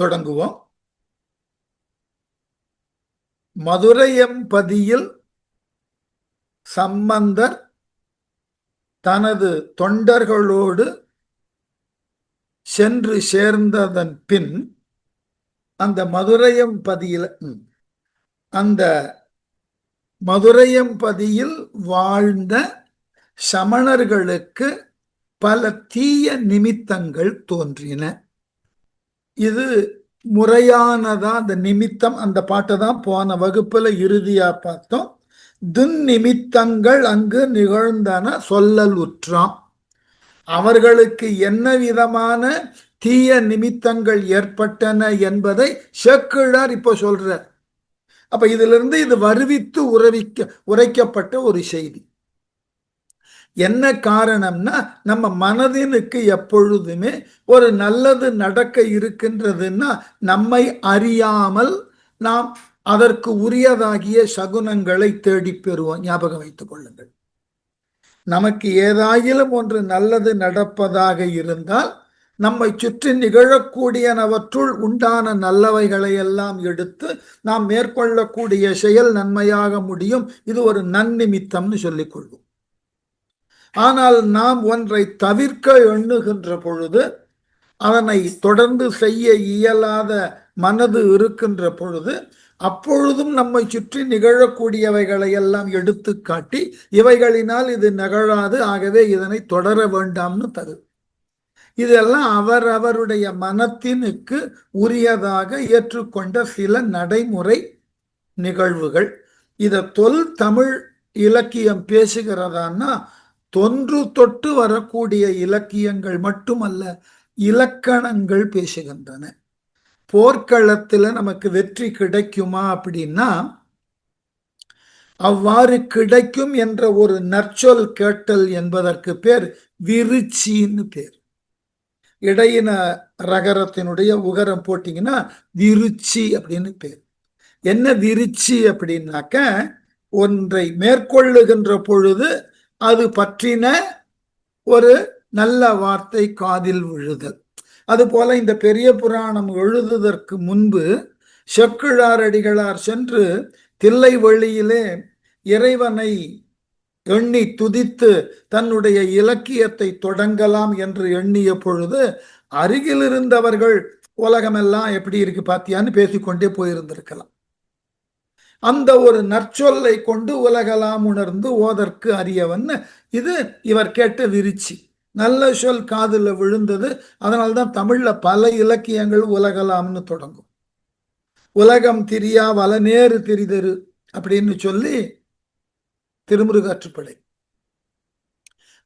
தொடங்குவோம். மதுரையம்பதியில் சம்பந்தர் தனது தொண்டர்களோடு சென்று சேர்ந்ததன் பின் அந்த மதுரையம்பதியில் வாழ்ந்த சமணர்களுக்கு பல தீய நிமித்தங்கள் தோன்றின. இது முறையானதா? அந்த நிமித்தம், அந்த பாட்டை தான் போன வகுப்புல இறுதியா பார்த்தோம். துன்னிமித்தங்கள் அங்கு நிகழ்ந்தன சொல்லல் உற்றாம். அவர்களுக்கு என்ன விதமான தீய நிமித்தங்கள் ஏற்பட்டன என்பதை சேக்கிழார் இப்போ சொல்றார். அப்ப இதிலிருந்து இது வருவித்து உரைக்கப்பட்ட ஒரு செய்தி. என்ன காரணம்னா, நம்ம மனதினுக்கு எப்பொழுதுமே ஒரு நல்லது நடக்க இருக்கின்றதுன்னா நம்மை அறியாமல் நாம் அதற்கு உரியதாகிய சகுனங்களை தேடி பெறுவோம். ஞாபகம் வைத்துக் கொள்ளுங்கள். நமக்கு ஏதாயிலும் ஒன்று நல்லது நடப்பதாக இருந்தால் நம்மை சுற்றி நிகழக்கூடியனவற்றுள் உண்டான நல்லவைகளை எல்லாம் எடுத்து நாம் மேற்கொள்ளக்கூடிய செயல் நன்மையாக முடியும். இது ஒரு நன்னிமித்தம்னு சொல்லிக் கொள்வோம். ஆனால் நாம் ஒன்றை தவிர்க்க எண்ணுகின்ற பொழுது, அதனை தொடர்ந்து செய்ய இயலாத மனது இருக்கின்ற பொழுது, அப்பொழுதும் நம்மை சுற்றி நிகழக்கூடியவைகளை எல்லாம் எடுத்து காட்டி இவைகளினால் இது நிகழாது, ஆகவே இதனை தொடர வேண்டாம்னு தரு. இதெல்லாம் அவரவருடைய மனத்தினுக்கு உரியதாக ஏற்றுக்கொண்ட சில நடைமுறை நிகழ்வுகள். இத தொல் தமிழ் இலக்கியம் பேசுகிறதான்னா தொன்று தொட்டு வரக்கூடிய இலக்கியங்கள் மட்டுமல்ல, இலக்கணங்கள் பேசுகின்றன. போர்க்களத்துல நமக்கு வெற்றி கிடைக்குமா அப்படின்னா, அவ்வாறு கிடைக்கும் என்ற ஒரு நற்சொல் கேட்டல் என்பதற்கு பேர் விருச்சின்னு பேர். இடையின ரகரத்தினுடைய உகரம் போட்டீங்கன்னா விருச்சி அப்படின்னு பேர். என்ன விருச்சி அப்படின்னாக்க, ஒன்றை மேற்கொள்ளுகின்ற பொழுது அது பற்றின ஒரு நல்ல வார்த்தை காதில் விழுதல். அதுபோல இந்த பெரிய புராணம் எழுதுவதற்கு முன்பு சேக்கிழாரடிகளார் சென்று தில்லை வெளியிலே இறைவனை எண்ணி துதித்து தன்னுடைய இலக்கியத்தை தொடங்கலாம் என்று எண்ணிய பொழுது அருகில் இருந்தவர்கள் உலகமெல்லாம் எப்படி இருக்கு பாத்தியான்னு பேசிக்கொண்டே போயிருந்திருக்கலாம். அந்த ஒரு நற்சொல்லை கொண்டு உலகலாம் உணர்ந்து ஓதற்கு அறியவன். இது இவர் கேட்ட விருச்சி. நல்ல சொல் காதுல விழுந்தது. அதனால்தான் தமிழ்ல பல இலக்கியங்கள் உலகலாம்னு தொடங்கும். உலகம் திரியா வலநேறு திரிதரு அப்படின்னு சொல்லி திருமுருகாற்றுப்படை.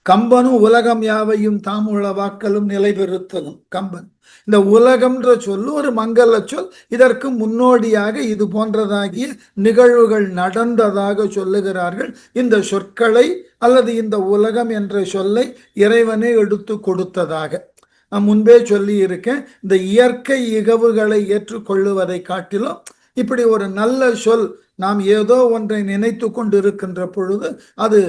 கம்பனும் உலகம் யாவையும் தாமுள்ள வாக்களும் நிலை பெறுத்தலும் கம்பன். இந்த உலகம்ன்ற சொல்லு ஒரு மங்கள சொல். இதற்கு முன்னோடியாக இது போன்றதாகிய நிகழ்வுகள் நடந்ததாக சொல்லுகிறார்கள். இந்த சொற்களை அல்லது இந்த உலகம் என்ற சொல்லை இறைவனே எடுத்து கொடுத்ததாக நான் முன்பே சொல்லி இருக்கேன். இந்த இயற்கை இகவுகளை ஏற்றுக்கொள்ளுவதை காட்டிலும் இப்படி ஒரு நல்ல சொல், நாம் ஏதோ ஒன்றை நினைத்து கொண்டு இருக்கின்ற பொழுது அது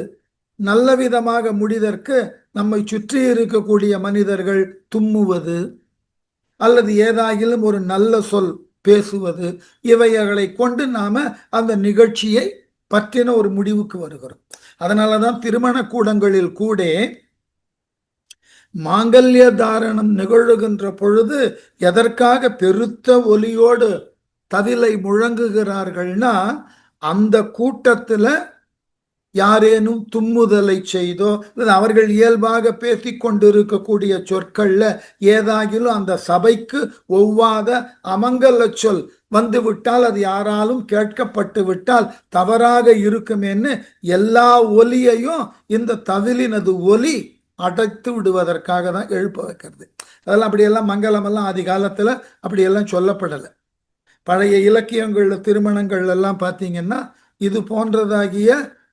நல்ல விதமாக முடிதற்கு நம்மை சுற்றி இருக்கக்கூடிய மனிதர்கள் தும்முவது அல்லது ஏதாயிலும் ஒரு நல்ல சொல் பேசுவது, இவைகளை கொண்டு நாம அந்த நிகழ்ச்சியை பற்றின ஒரு முடிவுக்கு வருகிறோம். அதனாலதான் திருமண கூடங்களில் கூட மாங்கல்ய தாரணம் நிகழுகின்ற பொழுது எதற்காக பெருத்த ஒலியோடு தவிலை முழங்குகிறார்கள்னா, அந்த கூட்டத்துல யாரேனும் தும்முதலை செய்தோ அவர்கள் இயல்பாக பேசிக் கொண்டிருக்கக்கூடிய சொற்கள்ல ஏதாகிலும் அந்த சபைக்கு ஒவ்வாத அமங்கல சொல் வந்து விட்டால், அது யாராலும் கேட்கப்பட்டு விட்டால் தவறாக இருக்குமேன்னு எல்லா ஒலியையும் இந்த தவிலினது ஒலி அடைத்து விடுவதற்காக தான் எழுப்ப வைக்கிறது. அதெல்லாம் அப்படியெல்லாம் மங்களமெல்லாம் ஆதி காலத்துல அப்படியெல்லாம் சொல்லப்படலை. பழைய இலக்கியங்கள்ல திருமணங்கள் எல்லாம் பார்த்தீங்கன்னா இது போன்றதாகிய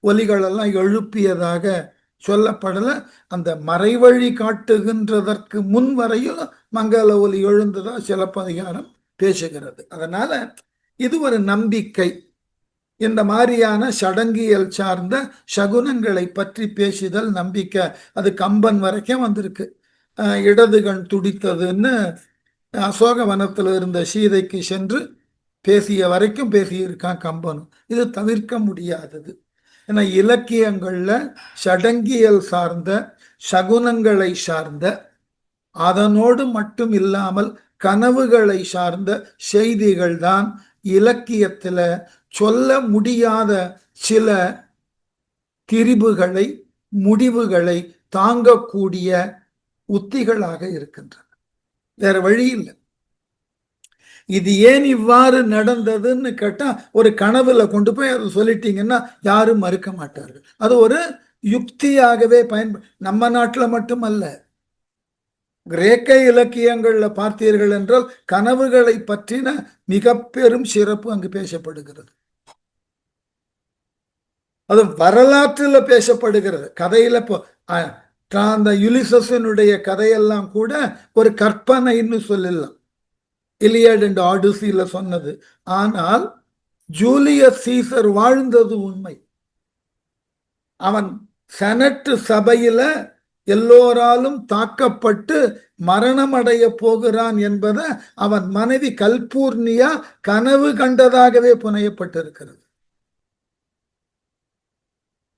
ஒலிகள் எல்லாம் எழுப்பியதாக சொல்லப்படலை. அந்த மறைவழி காட்டுகின்றதற்கு முன் வரையும் மங்கள ஒலி எழுந்ததா சிலப்பதிகாரம் பேசுகிறது. அதனால இது ஒரு நம்பிக்கை. இந்த மாதிரியான சடங்கியல் சார்ந்த சகுனங்களை பற்றி பேசுதல் நம்பிக்கை. அது கம்பன் வரைக்கும் வந்திருக்கு. இடது கண் துடித்ததுன்னு அசோகவனத்தில் இருந்த சீதைக்கு சென்று பேசிய வரைக்கும் பேசியிருக்கான் கம்பனும். இது தவிர்க்க முடியாதது. ஏன்னா இலக்கியங்கள்ல சடங்கியல் சார்ந்த, சகுனங்களை சார்ந்த, அதனோடு மட்டும் இல்லாமல் கனவுகளை சார்ந்த செய்திகள் தான் இலக்கியத்துல சொல்ல முடியாத சில திரிபுகளை, முடிவுகளை தாங்கக்கூடிய உத்திகளாக இருக்கின்றன. வேற வழி இல்லை. இது ஏன் இவ்வாறு நடந்ததுன்னு கேட்டா, ஒரு கனவுல கொண்டு போய் அதை சொல்லிட்டீங்கன்னா யாரும் மறுக்க மாட்டார்கள். அது ஒரு யுக்தியாகவே நம்ம நாட்டில் மட்டுமல்ல, கிரேக்க இலக்கியங்கள்ல பார்த்தீர்கள் என்றால் கனவுகளை பற்றின மிக பெரும் சிறப்பு அங்கு பேசப்படுகிறது. அது வரலாற்றில் பேசப்படுகிறது. கதையில அந்த யுலிசஸினுடைய கதையெல்லாம் கூட ஒரு கற்பனைன்னு சொல்லலாம், இலியட் அண்ட் ஆடிசியில சொன்னது. ஆனால் ஜூலியஸ் சீசர் வாழ்ந்தது உண்மை. அவன் செனட் சபையில எல்லோராலும் தாக்கப்பட்டு மரணம் அடைய போகிறான் என்பதை அவன் மனைவி கல்பூர்னியா கனவு கண்டதாகவே புனையப்பட்டிருக்கிறது.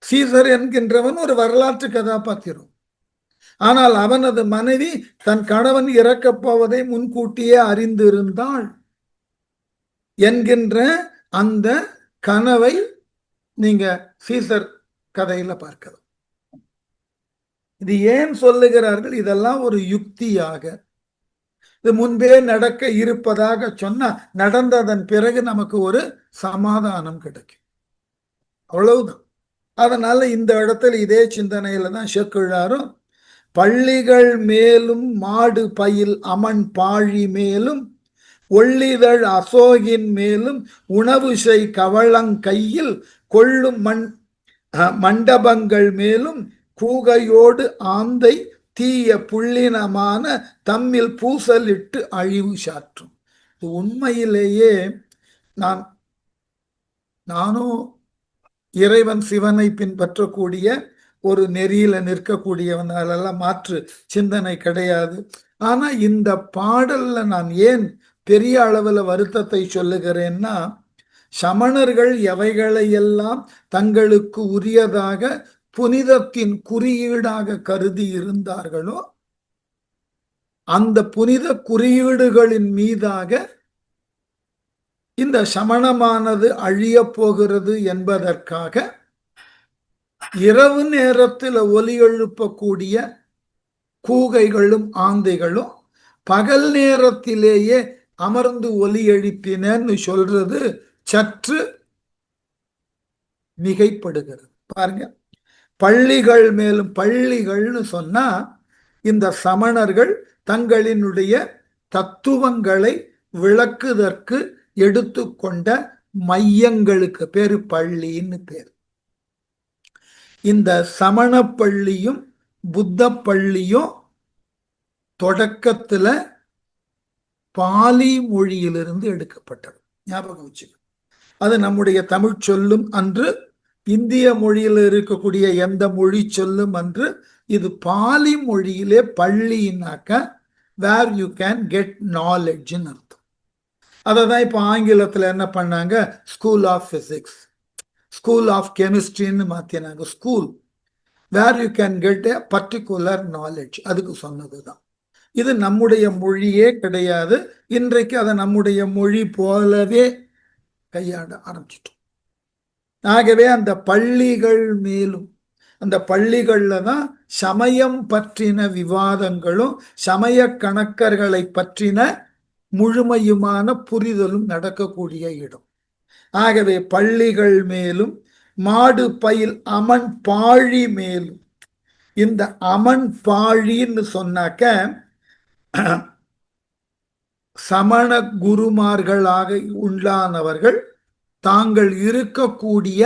சீசர் என்கின்றவன் ஒரு வரலாற்று கதாபாத்திரம். ஆனால் அவனது மனைவி தன் கணவன் இறக்கப் போவதை முன்கூட்டியே அறிந்திருந்தாள் என்கின்ற அந்த கனவை நீங்க சீசர் கதையில பார்க்கலாம். இது ஏன் சொல்லுகிறார்கள்? இதெல்லாம் ஒரு யுக்தியாக, இது முன்பே நடக்க இருப்பதாக சொன்னா நடந்ததன் பிறகு நமக்கு ஒரு சமாதானம் கிடைக்கும், அவ்வளவுதான். அதனால இந்த இடத்துல இதே சிந்தனையில தான் சேக்கிழாரும் பள்ளிகள் மேலும் மாடு பயில் அமன் பாழி மேலும் ஒள்ளிதழ் அசோகின் மேலும் உணவு செய் கவளங்கையில் கொள்ளும் மண்டபங்கள் மேலும் கூகையோடு ஆந்தை தீய புள்ளினமான தம்மில் பூசலிட்டு அழிவு சாற்றும். உண்மையிலேயே நானும் இறைவன் சிவனை பின்பற்றக்கூடிய ஒரு நெறியில நிற்கக்கூடியவன், அதெல்லாம் மாற்று சிந்தனை கிடையாது. ஆனா இந்த பாடல்ல நான் ஏன் பெரிய அளவுல வருத்தத்தை சொல்லுகிறேன்னா, சமணர்கள் எவைகளையெல்லாம் தங்களுக்கு உரியதாக புனிதத்தின் குறியீடாக கருதி இருந்தார்களோ அந்த புனித குறியீடுகளின் மீதாக இந்த சமணமானது அழிய போகிறது என்பதற்காக இரவு நேரத்தில் ஒலி எழுப்பக்கூடிய கூகைகளும் ஆந்தைகளும் பகல் நேரத்திலேயே அமர்ந்து ஒலி எழுப்பினு சொல்றது சற்று மிகைப்படுகிறது. பாருங்க, பள்ளிகள் மேலும் பள்ளிகள்னு சொன்னா இந்த சமணர்கள் தங்களினுடைய தத்துவங்களை விளக்குதற்கு எடுத்துக்கொண்ட மையங்களுக்கு பேரு பள்ளின்னு பேர். இந்த சமண பள்ளியும் புத்த பள்ளியும் தொடக்கத்துல பாலி மொழியிலிருந்து எடுக்கப்பட்டது. ஞாபகம் வச்சுக்க, அது நம்முடைய தமிழ் சொல்லும் அன்று, இந்திய மொழியில் இருக்கக்கூடிய எந்த மொழி சொல்லும் அன்று. இது பாலி மொழியிலே பள்ளினாக்க வேர் யூ கேன் கெட் நாலெட்ஜ்னு அர்த்தம். அதை தான் இப்போ ஆங்கிலத்தில் என்ன பண்ணாங்க, school of physics, school of கெமிஸ்ட்ரின்னு மாத்தினாங்க. School where you can get a particular knowledge, அதுக்கு சொன்னதுதான். இது நம்முடைய மொழியே கிடையாது. இன்றைக்கு அதை நம்முடைய மொழி போலவே கையாட ஆரம்பிச்சிட்டோம். ஆகவே அந்த பள்ளிகள் மேலும், அந்த பள்ளிகள்ல தான் சமயம் பற்றின விவாதங்களும் சமய கணக்கர்களை பற்றின முழுமையுமான புரிதலும் நடக்கக்கூடிய இடம். ஆகவே பள்ளிகள் மேலும் மாடு பயில் அமன் பாழி மேலும். இந்த அமன் பாழின்னு சொன்னாக்க சமண குருமார்களாக உள்ளானவர்கள் தாங்கள் இருக்கக்கூடிய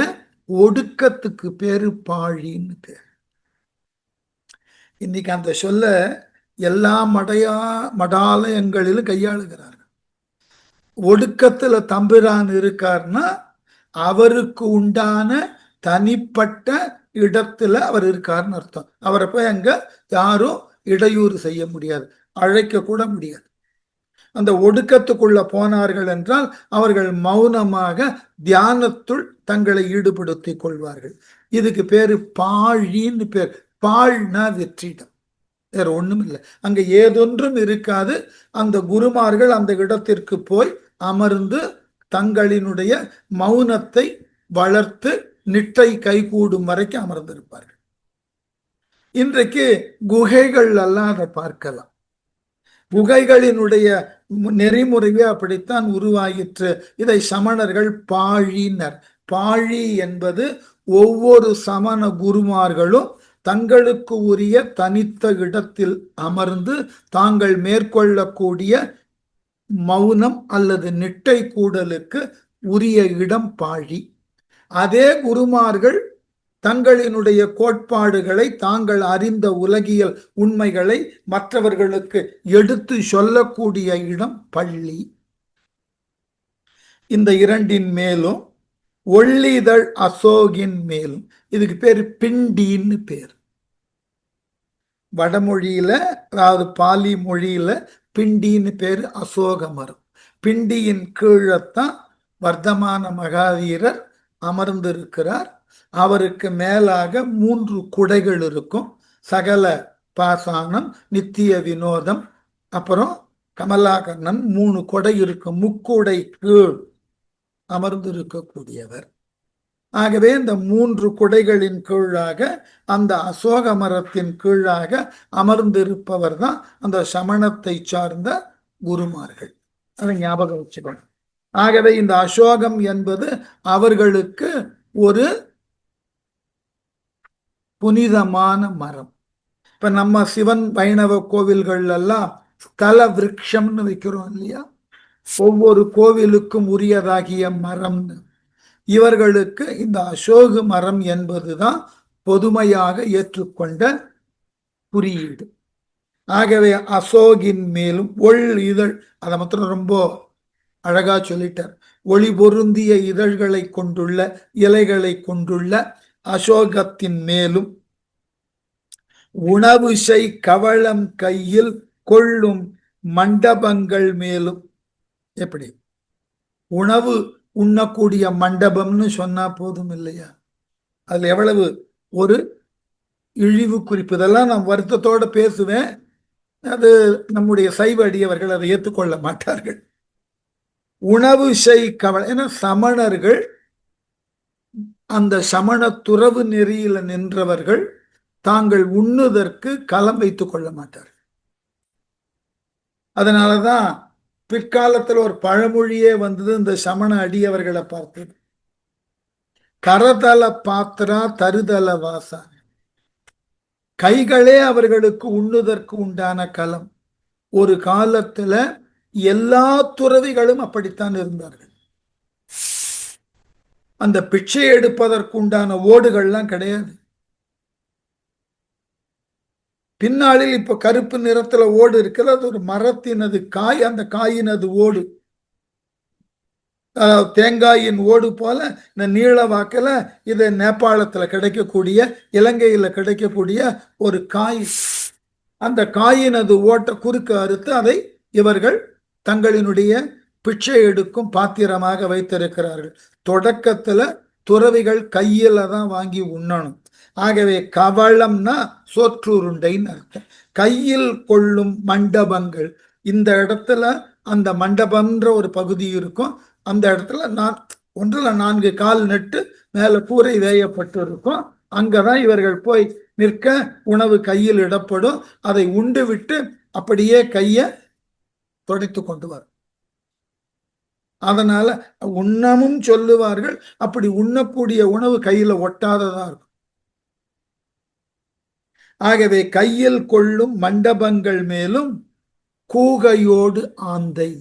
ஒடுக்கத்துக்கு பேரு பாழின்னு பேர். இன்னைக்கு அந்த சொல்ல எல்லா மடாலயங்களிலும் கையாளுகிறார்கள். ஒடுக்கத்துல தம்பிரான் இருக்கார்னா அவருக்கு உண்டான தனிப்பட்ட இடத்துல அவர் இருக்காருன்னு அர்த்தம். அவரை போய் அங்க யாரும் இடையூறு செய்ய முடியாது, அழைக்க கூட முடியாது. அந்த ஒடுக்கத்துக்குள்ள போனார்கள் என்றால் அவர்கள் மௌனமாக தியானத்துள் தங்களை ஈடுபடுத்திக் கொள்வார்கள். இதுக்கு பேரு பாழின்னு பேர். பாழ்னா வெற்றிடம், வேற ஒண்ணும் இல்லை. அங்க ஏதொன்றும் இருக்காது. அந்த குருமார்கள் அந்த இடத்திற்கு போய் அமர்ந்து தங்களினுடைய மௌனத்தை வளர்த்து நிட்டை கைகூடும் வரைக்கும் அமர்ந்திருப்பார்கள். இன்றைக்கு குகைகள் எல்லாம் அதை பார்க்கலாம். குகைகளினுடைய நெறிமுறையே அப்படித்தான் உருவாயிற்று. இதை சமணர்கள் பாழினர். பாழி என்பது ஒவ்வொரு சமண குருமார்களும் தங்களுக்கு உரிய தனித்த இடத்தில் அமர்ந்து தாங்கள் மேற்கொள்ளக்கூடிய மௌனம் அல்லது நிட்டை கூடலுக்கு உரிய இடம் பாழி. அதே குருமார்கள் தங்களினுடைய கோட்பாடுகளை, தாங்கள் அறிந்த உலகியல் உண்மைகளை மற்றவர்களுக்கு எடுத்து சொல்லக்கூடிய இடம் பள்ளி. இந்த இரண்டின் மேலும் ஒள்ளிதழ் அசோகின் மேலும், இதுக்கு பேர் பிண்டின்னு பேர். வடமொழியில, அதாவது பாலி மொழியில பிண்டின்னு பேரு அசோக மரம். பிண்டியின் கீழத்தான் வர்த்தமான மகாவீரர் அமர்ந்திருக்கிறார். அவருக்கு மேலாக 3 குடைகள் இருக்கும். சகல பாசானம், நித்திய வினோதம், அப்புறம் கமலாகர்ணன், 3 கொடை இருக்கும். முக்குடை கீழ் அமர்ந்திருக்கக்கூடியவர். ஆகவே இந்த 3 குடைகளின் கீழாக, அந்த அசோக மரத்தின் கீழாக அமர்ந்திருப்பவர் தான் அந்த சமணத்தை சார்ந்த குருமார்கள். அதை ஞாபகம் வச்சுக்கணும். ஆகவே இந்த அசோகம் என்பது அவர்களுக்கு ஒரு புனிதமான மரம். இப்ப நம்ம சிவன் வைணவ கோவில்கள் எல்லாம் ஸ்தல விருட்சம்னு வைக்கிறோம் இல்லையா? ஒவ்வொரு கோவிலுக்கும் உரியதாகிய மரம்னு. இவர்களுக்கு இந்த அசோக மரம் என்பதுதான் பொதுமையாக ஏற்றுக்கொண்ட குறியீடு. ஆகவே அசோகின் மேலும் ஒள் இதழ், அதை மாத்திரம் ரொம்ப அழகா சொல்லிட்டார். ஒளி பொருந்திய இதழ்களை கொண்டுள்ள, இலைகளை கொண்டுள்ள அசோகத்தின் மேலும் உணவு செய் கவளம் கையில் கொள்ளும் மண்டபங்கள் மேலும். எப்படி உணவு உண்ணக்கூடிய மண்டபம்னு சொன்னா போதும் இல்லையா? அதுல எவ்வளவு ஒரு இழிவு குறிப்பு. இதெல்லாம் நான் வருத்தத்தோட பேசுவேன். அது நம்முடைய சைவ அடியவர்கள் அதை ஏற்றுக்கொள்ள மாட்டார்கள். உணவு செய் கவலை. ஏன்னா சமணர்கள், அந்த சமண துறவு நெறியில நின்றவர்கள் தாங்கள் உண்ணுதற்கு களம் வைத்துக் கொள்ள மாட்டார்கள். அதனாலதான் பிற்காலத்தில் ஒரு பழமொழியே வந்தது இந்த சமண அடியவர்களை பார்த்தது. கரதல பாத்திரா தருதல வாசா. கைகளே அவர்களுக்கு உண்ணுதற்கு உண்டான களம். ஒரு காலத்துல எல்லா துறவிகளும் அப்படித்தான் இருந்தார்கள். அந்த பிச்சை எடுப்பதற்கு உண்டான ஓடுகள்லாம் கிடையாது. பின்னாளில் இப்ப கருப்பு நிறத்துல ஓடு இருக்கிறது. அது ஒரு மரத்தினது காய். அந்த காயினது ஓடு, தேங்காயின் ஓடு போல இந்த நீள வாக்கில் இது நேபாளத்துல கிடைக்கக்கூடிய, இலங்கையில கிடைக்கக்கூடிய ஒரு காய். அந்த காயினது ஓட்ட குறுக்க அறுத்து அதை இவர்கள் தங்களினுடைய பிச்சை எடுக்கும் பாத்திரமாக வைத்திருக்கிறார்கள். தொடக்கத்துல துறவிகள் கையில தான் வாங்கி உண்ணணும். ஆகவே கவளம்னா சோற்றுருண்டைன்னு அர்த்தம். கையில் கொள்ளும் மண்டபங்கள். இந்த இடத்துல அந்த மண்டபம்ன்ற ஒரு பகுதி இருக்கும். அந்த இடத்துல ஒன்றுல 4 கால் நட்டு மேல கூரை வேயப்பட்டு இருக்கும். அங்கதான் இவர்கள் போய் நிற்க, உணவு கையில் இடப்படும். அதை உண்டு விட்டு அப்படியே கைய துடைத்து கொண்டு வரும். அதனால உண்ணமும் சொல்லுவார்கள். அப்படி உண்ணக்கூடிய உணவு கையில ஒட்டாததா இருக்கும். ஆகவே கையில் கொள்ளும் மண்டபங்கள் மேலும் கூகையோடு ஆந்தை.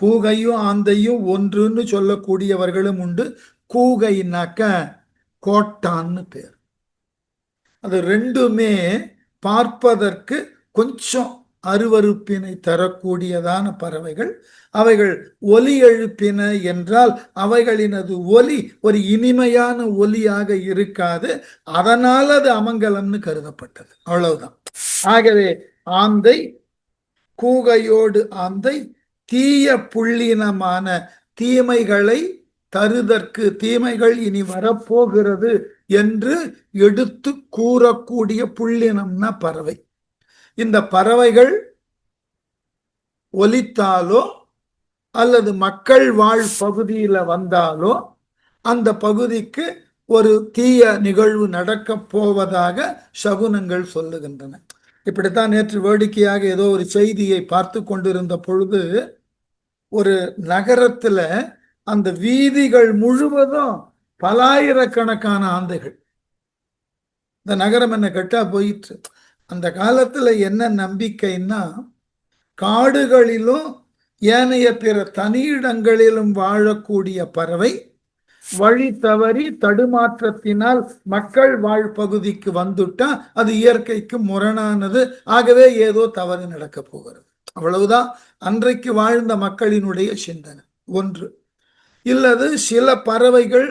கூகையும் ஆந்தையும் ஒன்றுன்னு சொல்லக்கூடியவர்களும் உண்டு. கூகைனாக்க கோட்டான்னு பேர். அது ரெண்டுமே பார்ப்பதற்கு கொஞ்சம் அருவருப்பினை தரக்கூடியதான பறவைகள். அவைகள் ஒலி எழுப்பின என்றால் அவைகளினது ஒலி ஒரு இனிமையான ஒலியாக இருக்காது. அதனால அது அமங்கலம்னு கருதப்பட்டது. அவ்வளவுதான். ஆகவே ஆந்தை, கூகையோடு ஆந்தை தீய புள்ளினமான தீமைகளை தருதற்கு, தீமைகள் இனி வரப்போகிறது என்று எடுத்து கூறக்கூடிய புள்ளினம்னா பறவை. இந்த பறவைகள் ஒலித்தாலோ அல்லது மக்கள் வாழ் பகுதியில வந்தாலோ அந்த பகுதிக்கு ஒரு தீய நிகழ்வு நடக்க போவதாக சகுனங்கள் சொல்லுகின்றன. இப்படித்தான் நேற்று வேடிக்கையாக ஏதோ ஒரு செய்தியை பார்த்து கொண்டிருந்த பொழுது, ஒரு நகரத்துல அந்த வீதிகள் முழுவதும் பலாயிரக்கணக்கான ஆந்தைகள். இந்த நகரம் என்ன கெட்டா போயிற்று. அந்த காலத்துல என்ன நம்பிக்கைன்னா, காடுகளிலும் ஏனைய பிற தனியிடங்களிலும் வாழக்கூடிய பறவை வழி தவறி தடுமாற்றத்தினால் மக்கள் வாழ் பகுதிக்கு வந்துட்டா அது இயற்கைக்கு முரணானது, ஆகவே ஏதோ தவறு நடக்க போகிறது. அவ்வளவுதான் அன்றைக்கு வாழ்ந்த மக்களினுடைய சிந்தனை. ஒன்று இல்லது சில பறவைகள்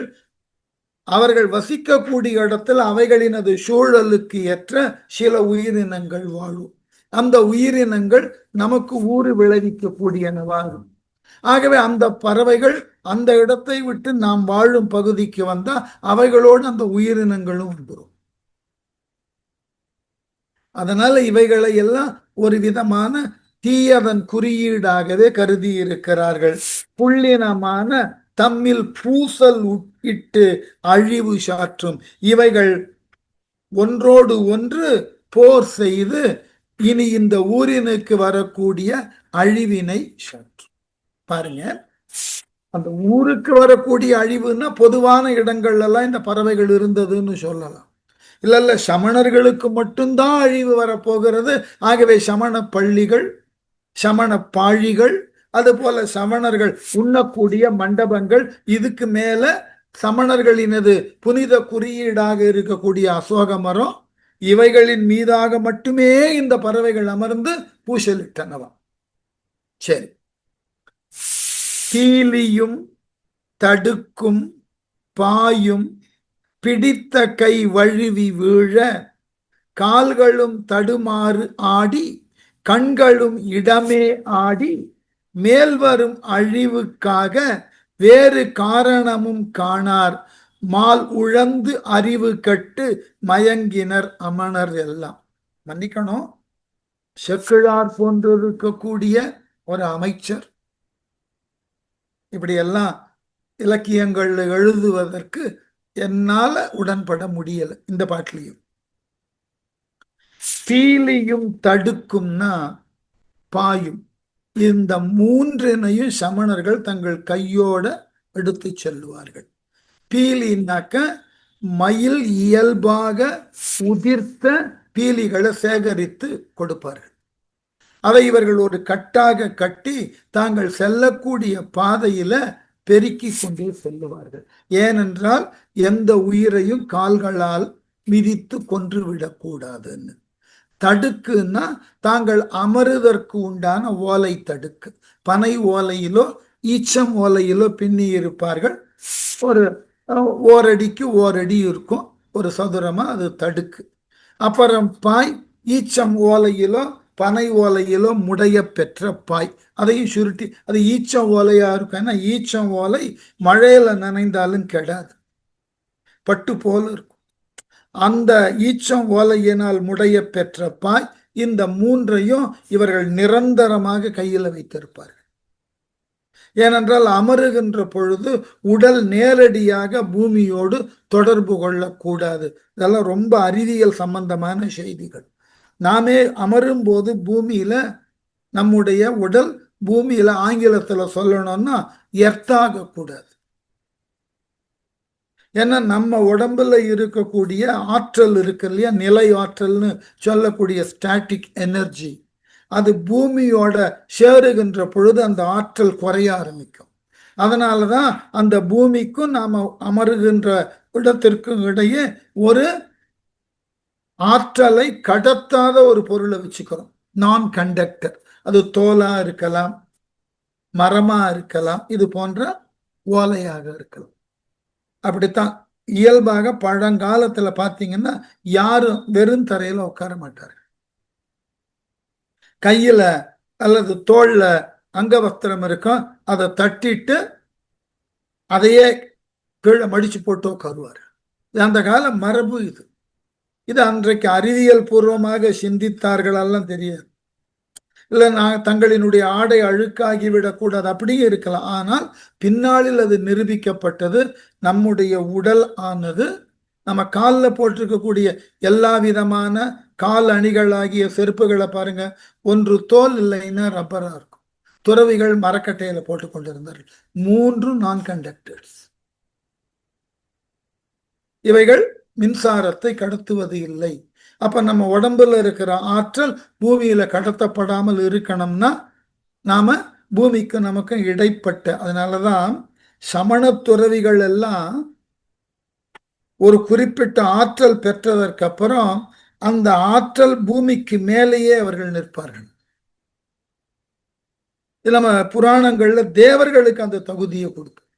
அவர்கள் வசிக்கக்கூடிய இடத்தில் அவைகளினது சூழலுக்கு ஏற்ற சில உயிரினங்கள் வாழும். அந்த உயிரினங்கள் நமக்கு ஊறு விளைவிக்கக்கூடியனவாகும். ஆகவே அந்த பறவைகள் அந்த இடத்தை விட்டு நாம் வாழும் பகுதிக்கு வந்தா அவைகளோடு அந்த உயிரினங்களும் வந்துடும். அதனால இவைகளை எல்லாம் ஒரு விதமான தீயதன் குறியீடாகவே கருதி இருக்கிறார்கள். புள்ளினமான தம்மில் பூசல் இட்டு அழிவு சாற்றும் இவைகள் ஒன்றோடு ஒன்று போர் செய்து இனி இந்த ஊரினுக்கு வரக்கூடிய அழிவினை சாற்றும். பாருங்க, அந்த ஊருக்கு வரக்கூடிய அழிவுன்னா பொதுவான இடங்கள்ல எல்லாம் இந்த பறவைகள் இருந்ததுன்னு சொல்லலாம். இல்ல சமணர்களுக்கு மட்டும்தான் அழிவு வரப்போகிறது, ஆகவே சமண பள்ளிகள், சமண பாழிகள், அது போல சமணர்கள் உண்ணக்கூடிய மண்டபங்கள், இதுக்கு மேல சமணர்களினது புனித குறியீடாக இருக்கக்கூடிய அசோக மரம், இவைகளின் மீதாக மட்டுமே இந்த பறவைகள் அமர்ந்து பூசலிட்டனவா. சரி, கீலியும் தடுக்கும் பாயும் பிடித்த கை வழுவி வீழ கால்களும் தடுமாறு ஆடி கண்களும் இடமே ஆடி மேல்வரும் அழிவுக்காக வேறு காரணமும் காணார் மால் உழந்து அறிவு கட்டு மயங்கினர் அமணர் எல்லாம். மன்னிக்கணும், செக்கிழார் போன்றிருக்கக்கூடிய ஒரு அமைச்சர் இப்படியெல்லாம் இலக்கியங்கள் எழுதுவதற்கு என்னால உடன்பட முடியல. இந்த பாட்டிலையும் பீலியும் தடுக்கும்னா பாயும், இந்த மூன்றினையும் சமணர்கள் தங்கள் கையோட எடுத்து செல்வார்கள். பீலினாக்க மயில் இயல்பாக உதிர்த்த பீலிகளை சேகரித்து கொடுப்பார்கள். அதை இவர்கள் ஒரு கட்டாக கட்டி தாங்கள் செல்லக்கூடிய பாதையில பெருக்கி கொண்டே செல்லுவார்கள். ஏனென்றால் எந்த உயிரையும் கால்களால் மிதித்து கொன்று விடக்கூடாதுன்னு. தடுக்குன்னா தாங்கள் அமருதற்கு உண்டான ஓலை தடுக்கு. பனை ஓலையிலோ ஈச்சம் ஓலையிலோ பின்னி இருப்பார்கள். ஒரு ஓரடிக்கு ஓரடி இருக்கும், ஒரு சதுரமா, அது தடுக்கு. அப்புறம் பாய், ஈச்சம் ஓலையிலோ பனை ஓலையிலோ முடைய பெற்ற பாய், அதையும் சுருட்டி, அது ஈச்சம் ஓலையா இருக்கும். ஏன்னா ஈச்சம் ஓலை மழையில நனைந்தாலும் கெடாது, பட்டு போல இருக்கும். அந்த ஈச்சம் ஓலையினால் முடைய பெற்ற பாய், இந்த மூன்றையும் இவர்கள் நிரந்தரமாக கையில் வைத்திருப்பார்கள். ஏனென்றால் அமருகின்ற பொழுது உடல் நேரடியாக பூமியோடு தொடர்பு கொள்ளக்கூடாது. இதெல்லாம் ரொம்ப அறிவியல் சம்பந்தமான செய்திகள். நாமே அமரும் போது பூமியில நம்முடைய உடல் பூமியில ஆங்கிலத்துல சொல்லணும்னா எர்த்தாக கூடாது. ஏன்னா நம்ம உடம்புல இருக்கக்கூடிய ஆற்றல் இருக்கு இல்லையா, நிலை ஆற்றல்னு சொல்லக்கூடிய ஸ்டாட்டிக் எனர்ஜி, அது பூமியோட சேருகின்ற பொழுது அந்த ஆற்றல் குறைய ஆரம்பிக்கும். அதனாலதான் அந்த பூமிக்கும் நாம அமருகின்ற இடத்திற்கும் இடையே ஒரு ஆற்றலை கடத்தாத ஒரு பொருளை வச்சுக்கிறோம், நான் கண்டக்டர். அது தோலா இருக்கலாம், மரமா இருக்கலாம், இது போன்ற ஓலையாக இருக்கலாம். அப்படித்தான் இயல்பாக பழங்காலத்துல பாத்தீங்கன்னா யாரும் வெறும் தரையில உட்கார மாட்டார்கள். கையில அல்லது தோல்ல அங்கவஸ்திரம் இருக்கும், அதை தட்டிட்டு அதையே கீழே மடிச்சு போட்டு உட்காருவார். அந்த கால மரபு இது. இது அன்றைக்கு அறிவியல் பூர்வமாக சிந்தித்தார்கள் எல்லாம் தெரியாது. இல்லை நான் தங்களினுடைய ஆடை அழுக்காகிவிடக்கூடாது அப்படியும் இருக்கலாம். ஆனால் பின்னாளில் அது நிரூபிக்கப்பட்டது. நம்முடைய உடல் ஆனது நம்ம காலில் போட்டிருக்கக்கூடிய எல்லா விதமான கால் அணிகளாகிய செருப்புகளை பாருங்க, ஒன்று தோல் இல்லைன்னா ரப்பரா இருக்கும். துறவிகள் மரக்கட்டையில போட்டு கொண்டிருந்தார்கள். 3 நான் கண்டக்டர்ஸ். இவைகள் மின்சாரத்தை கடத்துவது இல்லை. அப்ப நம்ம உடம்புல இருக்கிற ஆற்றல் பூமியில கடத்தப்படாமல் இருக்கணும்னா நாம பூமிக்கு நமக்கு இடைப்பட்ட, அதனாலதான் சமண துறவிகள் எல்லாம் ஒரு குறிப்பிட்ட ஆற்றல் பெற்றதற்கு அப்புறம் அந்த ஆற்றல் பூமிக்கு மேலேயே அவர்கள் நிற்பார்கள். நம்ம புராணங்கள்ல தேவர்களுக்கு அந்த தகுதியை கொடுக்கும்.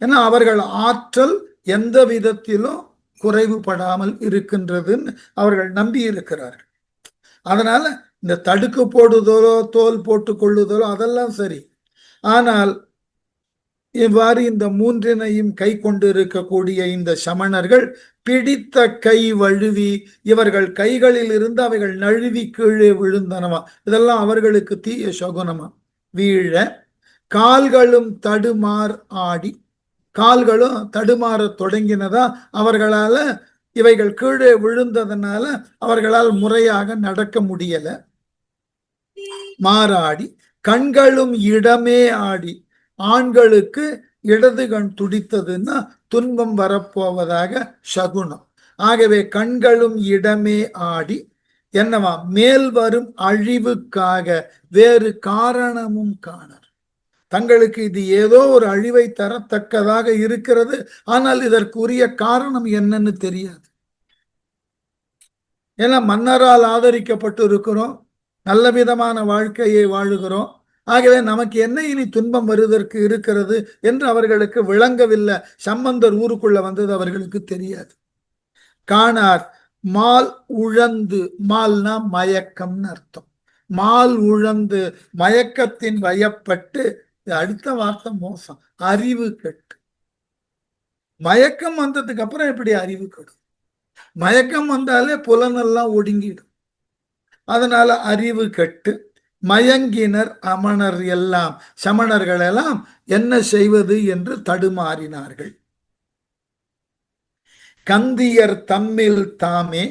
ஏன்னா அவர்கள் ஆற்றல் எந்த விதத்திலும் குறைவுபடாமல் இருக்கின்றதுன்னு அவர்கள் நம்பி இருக்கிறார்கள். அதனால இந்த தடுக்கு போடுதலோ தோல் போட்டு கொள்ளுதலோ அதெல்லாம் சரி. ஆனால் இவ்வாறு இந்த மூன்றினையும் கை கொண்டு இருக்கக்கூடிய இந்த சமணர்கள் பிடித்த கை வழுவி, இவர்கள் கைகளில் இருந்து அவைகள் நழுவி கீழே விழுந்தனவா. இதெல்லாம் அவர்களுக்கு தீய சகுனமா. வீழ கால்களும் தடுமார் ஆடி, கால்களும் தடுமாற தொடங்கினதா. அவர்களால இவைகள் கீழே விழுந்ததனால அவர்களால் முறையாக நடக்க முடியல. மாறாடி கண்களும் இடமே ஆடி, ஆண்களுக்கு இடது கண் துடித்ததுன்னா துன்பம் வரப்போவதாக சகுனம். ஆகவே கண்களும் இடமே ஆடி என்னவா, மேல் வரும் அழிவுக்காக வேறு காரணமும் காணர். தங்களுக்கு இது ஏதோ ஒரு அழிவை தரத்தக்கதாக இருக்கிறது, ஆனால் இதற்குரிய காரணம் என்னன்னு தெரியாது. ஏன்னா மன்னரால் ஆதரிக்கப்பட்டு இருக்கிறோம், நல்ல விதமான வாழ்க்கையை வாழுகிறோம். ஆகவே நமக்கு என்ன இனி துன்பம் வருவதற்கு இருக்கிறது என்று அவர்களுக்கு விளங்கவில்லை. சம்பந்தர் ஊருக்குள்ள வந்தது அவர்களுக்கு தெரியாது. காணார் மால் உழந்து, மால்னா மயக்கம்னு அர்த்தம். மால் உழந்து மயக்கத்தின் வயப்பட்டு, அடுத்த வார்த்தை மோசம், அறிவு கெட்டு. மயக்கம் வந்ததுக்கு அப்புறம் எப்படி அறிவு கெடும்? மயக்கம் வந்தாலே புலனெல்லாம் ஒடுங்கிடும். அதனால அறிவு கெட்டு மயங்கினர் அமணர் எல்லாம், சமணர்கள் எல்லாம் என்ன செய்வது என்று தடுமாறினார்கள். கந்தியர் தம்மில் தாமே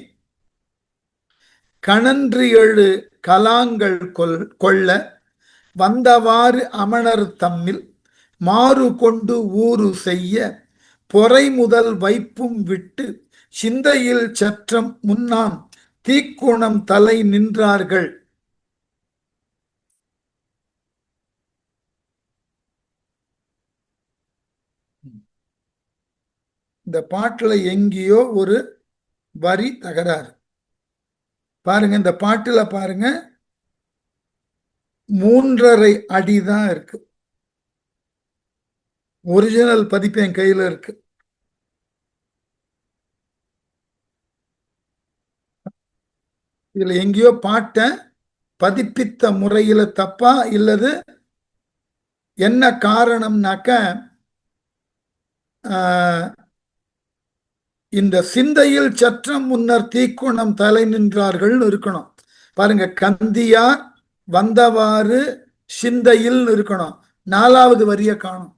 கணன்று எழு கலாங்கள் கொள்ள வந்தவாறு அமணர் தம்மில் மாறு கொண்டு ஊறு செய்ய பொறை முதல் வைப்பும் விட்டு சிந்தையில் சற்றம் முன்னாம் தீக்குணம் தலை நின்றார்கள். இந்த பாட்டுல எங்கேயோ ஒரு வரி தகராறு பாருங்க. இந்த பாட்டுல பாருங்க, 3.5 அடிதான் இருக்கு. ஒரிஜினல் பதிப்பு என் கையில இருக்கு. இதுல எங்கேயோ பாட்டை பதிப்பித்த முறையில தப்பா இல்லது என்ன காரணம்னாக்க, இந்த சிந்தையில் சற்றம் முன்னர் தீக்குணம் தலை நின்றார்கள் இருக்கணும். பாருங்க, கந்தியார் வந்தவாறு சிந்தையில் இருக்கணும். 4வது வரியை காணும்.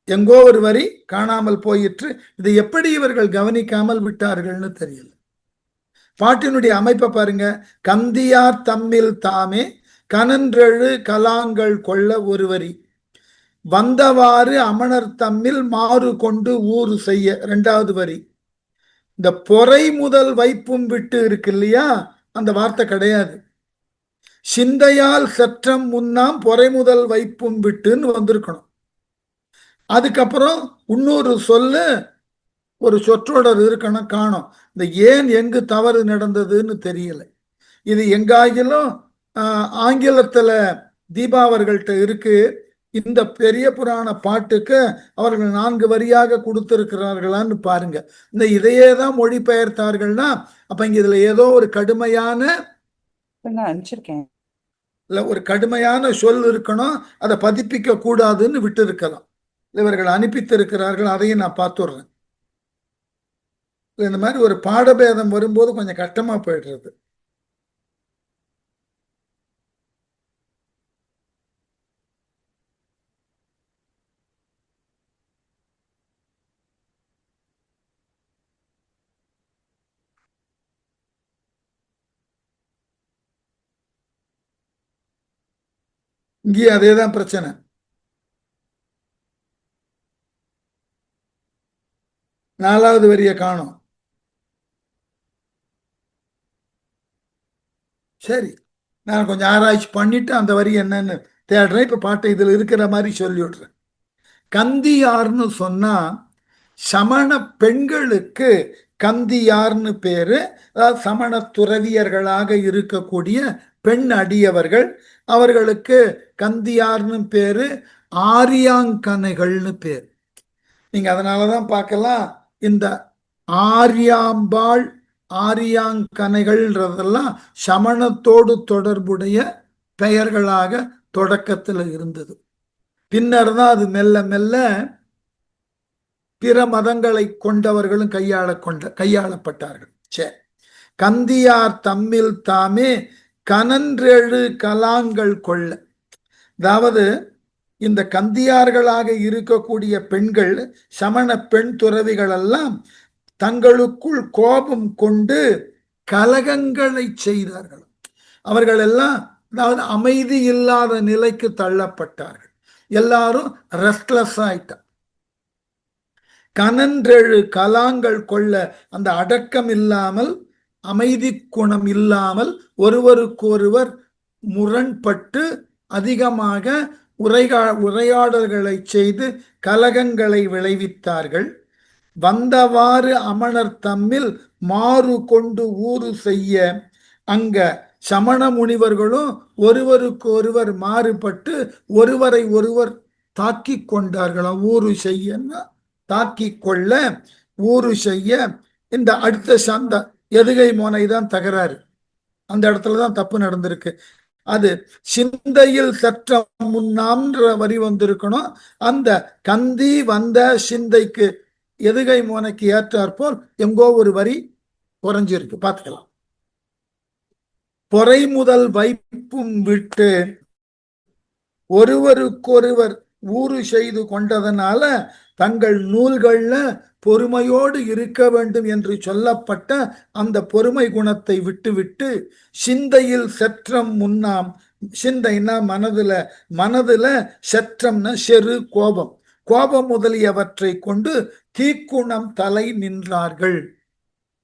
எங்கோ ஒரு வரி காணாமல் போயிற்று. இதை எப்படி இவர்கள் கவனிக்காமல் விட்டார்கள்னு தெரியல. பாட்டினுடைய அமைப்பை பாருங்க. கந்தியார் தம்மில் தாமே கனன்றெழு கலாங்கள் கொள்ள ஒரு வரி, வந்தவாறு அமணர் தம்மில் மாறு கொண்டு ஊறு செய்ய 2வது வரி. இந்த பொறை முதல் வைப்பும் விட்டு இருக்கு இல்லையா, அந்த வார்த்தை கிடையாது. சிந்தையால் சற்றம் முன்னாம் பொறை முதல் வைப்பும் விட்டுன்னு வந்திருக்கணும். அதுக்கப்புறம் இன்னொரு சொல்லு, ஒரு சொற்றொடர் இருக்கணும், காணும். இந்த ஏன் எங்கு தவறு நடந்ததுன்னு தெரியல. இது எங்காகிலும் ஆங்கிலத்துல தீபாவர்கள்ட்ட இருக்கு. இந்த பெரிய புராண பாட்டுக்கு அவர்கள் 4 வரியாக கொடுத்திருக்கிறார்களான்னு பாருங்க. இந்த இதையே தான் மொழிபெயர்த்தார்கள்னா அப்ப இங்க இதுல ஏதோ ஒரு கடுமையான அனுப்பிச்சிருக்கேன். இல்லை ஒரு கடுமையான சொல் இருக்கணும், அதை பதிப்பிக்க கூடாதுன்னு விட்டு இருக்கலாம். இவர்கள் அனுப்பித்திருக்கிறார்கள், அதையும் நான் பார்த்துடுறேன். இந்த மாதிரி ஒரு பாடபேதம் வரும்போது கொஞ்சம் கஷ்டமா போயிடுறது. இங்கேயும் அதே தான் பிரச்சனை. நாலாவது வரியை காணும். சரி, நான் கொஞ்சம் ஆராய்ச்சி பண்ணிட்டு அந்த வரி என்னன்னு தேடுறேன். இப்ப பாட்டை இதுல இருக்கிற மாதிரி சொல்லி விடுறேன். கந்தியார்னு சொன்னா சமண பெண்களுக்கு கந்தியார்னு பேரு. அதாவது சமண துறவியர்களாக இருக்கக்கூடிய பெண் அடியவர்கள், அவர்களுக்கு கந்தியார்னு பேரு. ஆரியாங்கனைகள்னு பேர். நீங்க அதனாலதான் பார்க்கலாம், இந்த ஆரியாம்பாள் ஆரியாங்கனைகள்ன்றதெல்லாம் சமணத்தோடு தொடர்புடைய பெயர்களாக தொடக்கத்தில் இருந்தது. பின்னர் தான் அது மெல்ல மெல்ல பிற மதங்களை கொண்டவர்களும் கையாளப்பட்டார்கள். சரி, கந்தியார் தம்மில் தாமே கனன்றெழு கலாங்கள் கொள்ள. அதாவது இந்த கந்தியார்களாக இருக்கக்கூடிய பெண்கள், சமண பெண் துறவிகள் எல்லாம் தங்களுக்குள் கோபம் கொண்டு கலகங்களை செய்தார்கள். அவர்கள் எல்லாம் அதாவது அமைதி இல்லாத நிலைக்கு தள்ளப்பட்டார்கள். எல்லாரும் ரெஸ்ட்லெஸ் ஆயிட்டார். கனன்றெழு கலாங்கள் கொள்ள, அந்த அடக்கம் இல்லாமல், அமைதி குணம் இல்லாமல், ஒருவருக்கொருவர் முரண்பட்டு அதிகமாக உரையாடல்களை செய்து கலகங்களை விளைவித்தார்கள். வந்தவாறு அமணர் தம்மில் மாறு கொண்டு ஊறு செய்ய, அங்க சமண முனிவர்களும் ஒருவருக்கு ஒருவர் மாறுபட்டு ஒருவரை ஒருவர் தாக்கி கொண்டார்களாம். ஊறு செய்யன்னா தாக்கி கொள்ள, ஊறு செய்ய. இந்த அடுத்த சந்த எதுகை மோனை தான் தகராறு, அந்த இடத்துலதான் தப்பு நடந்திருக்கு. அது சிந்தையில் சற்ற முன்னாம்ன்ற வரி வந்திருக்கணும். அந்த கந்தி வந்த சிந்தைக்கு எதுகை மோனைக்கு ஏற்றாற்போல் எங்கோ ஒரு வரி குறைஞ்சிருக்கு, பார்த்துக்கலாம். பொறை முதல் வைப்பும் விட்டு ஒருவருக்கொருவர் ஊறு செய்து கொண்டதனால தங்கள் நூல்கள்ல பொறுமையோடு இருக்க வேண்டும் என்று சொல்லப்பட்ட அந்த பொறுமை குணத்தை விட்டுவிட்டு சிந்தையில் செற்றம் முன்னாம். சிந்தைன்னா மனதுல செற்றம்னா செரு கோபம், கோபம் முதலியவற்றை கொண்டு தீக்குணம் தலை நின்றார்கள்.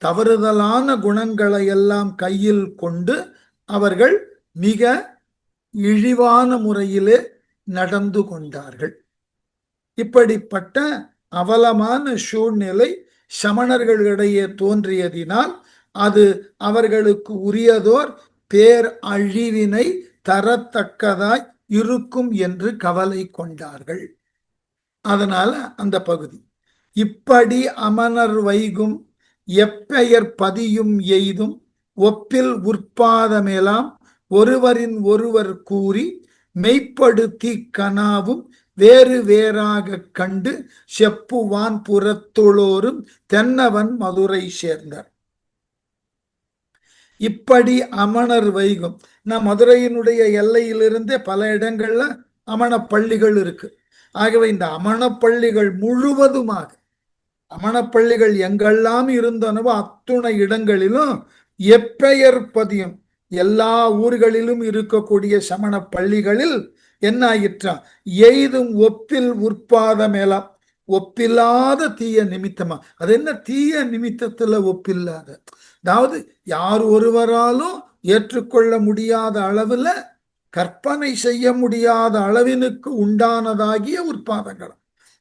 தவறுதலான குணங்களை எல்லாம் கையில் கொண்டு அவர்கள் மிக இழிவான முறையிலே நடந்து கொண்டார்கள். இப்படிப்பட்ட அவலமான சூழ்நிலை சமணர்களிடையே தோன்றியதினால் அது அவர்களுக்கு உரியதோர் பேர் அழிவினை தரத்தக்கதாய் இருக்கும் என்று கவலை கொண்டார்கள். அதனால அந்த பகுதி, இப்படி அமனர் வைகும் எப்பெயர் பதியும் எய்தும் ஒப்பில் உற்பாதமெலாம் ஒருவரின் ஒருவர் கூறி மெய்ப்படுத்தி கனாவும் வேறு வேறாக கண்டு செப்புவான் புறத்துளோரும் தென்னவன் மதுரை சேர்ந்தார். இப்படி அமணர் வைகும், நான் மதுரையினுடைய எல்லையிலிருந்தே பல இடங்கள்ல அமண பள்ளிகள் இருக்கு. ஆகவே இந்த அமண பள்ளிகள் முழுவதுமாக, அமணப்பள்ளிகள் எங்கெல்லாம் இருந்தனவோ அத்துணை இடங்களிலும் எப்பெயர் பதியும், எல்லா ஊர்களிலும் இருக்கக்கூடிய சமண பள்ளிகளில் என்ன ஆயிற்றா, எய்தும் ஒப்பில் உற்பாதமேலாம், ஒப்பில்லாத தீய நிமித்தமா. அது என்ன தீய நிமித்தத்துல ஒப்பில்லாத, அதாவது யார் ஒருவராலும் ஏற்றுக்கொள்ள முடியாத அளவுல, கற்பனை செய்ய முடியாத அளவினுக்கு உண்டானதாகிய உற்பாதங்கள்.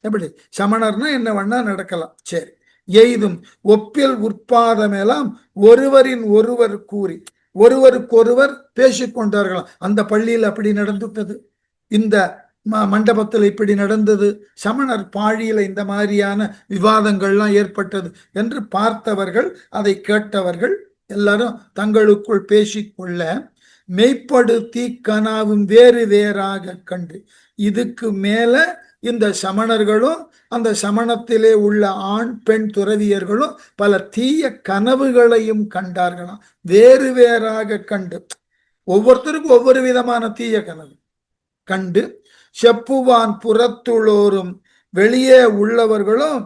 எப்படி சமணர்னா என்ன வேணா நடக்கலாம். சரி, எய்தும் ஒப்பில் உற்பாதமெல்லாம் ஒருவரின் ஒருவர் கூறி, ஒருவருக்கொருவர் பேசிக்கொண்டார்களாம். அந்த பள்ளியில் அப்படி நடந்துட்டது, இந்த மண்டபத்தில் இப்படி நடந்தது, சமணர் பாழியில இந்த மாதிரியான விவாதங்கள்லாம் ஏற்பட்டது என்று பார்த்தவர்கள், அதை கேட்டவர்கள் எல்லாரும் தங்களுக்குள் பேசிக்கொள்ள மெய்ப்படுத்தி கனாவும் வேறு வேறாக கண்டு. இதுக்கு மேல இந்த சமணர்களும் அந்த சமணத்திலே உள்ள ஆண் பெண் துறவியர்களும் பல தீய கனவுகளையும் கண்டார்களாம். வேறு வேறாக கண்டு, ஒவ்வொருத்தருக்கும் ஒவ்வொரு விதமான தீய கனவு கண்டு. செப்புவான் புறத்துளோரும் வெளியே உள்ளவர்களும்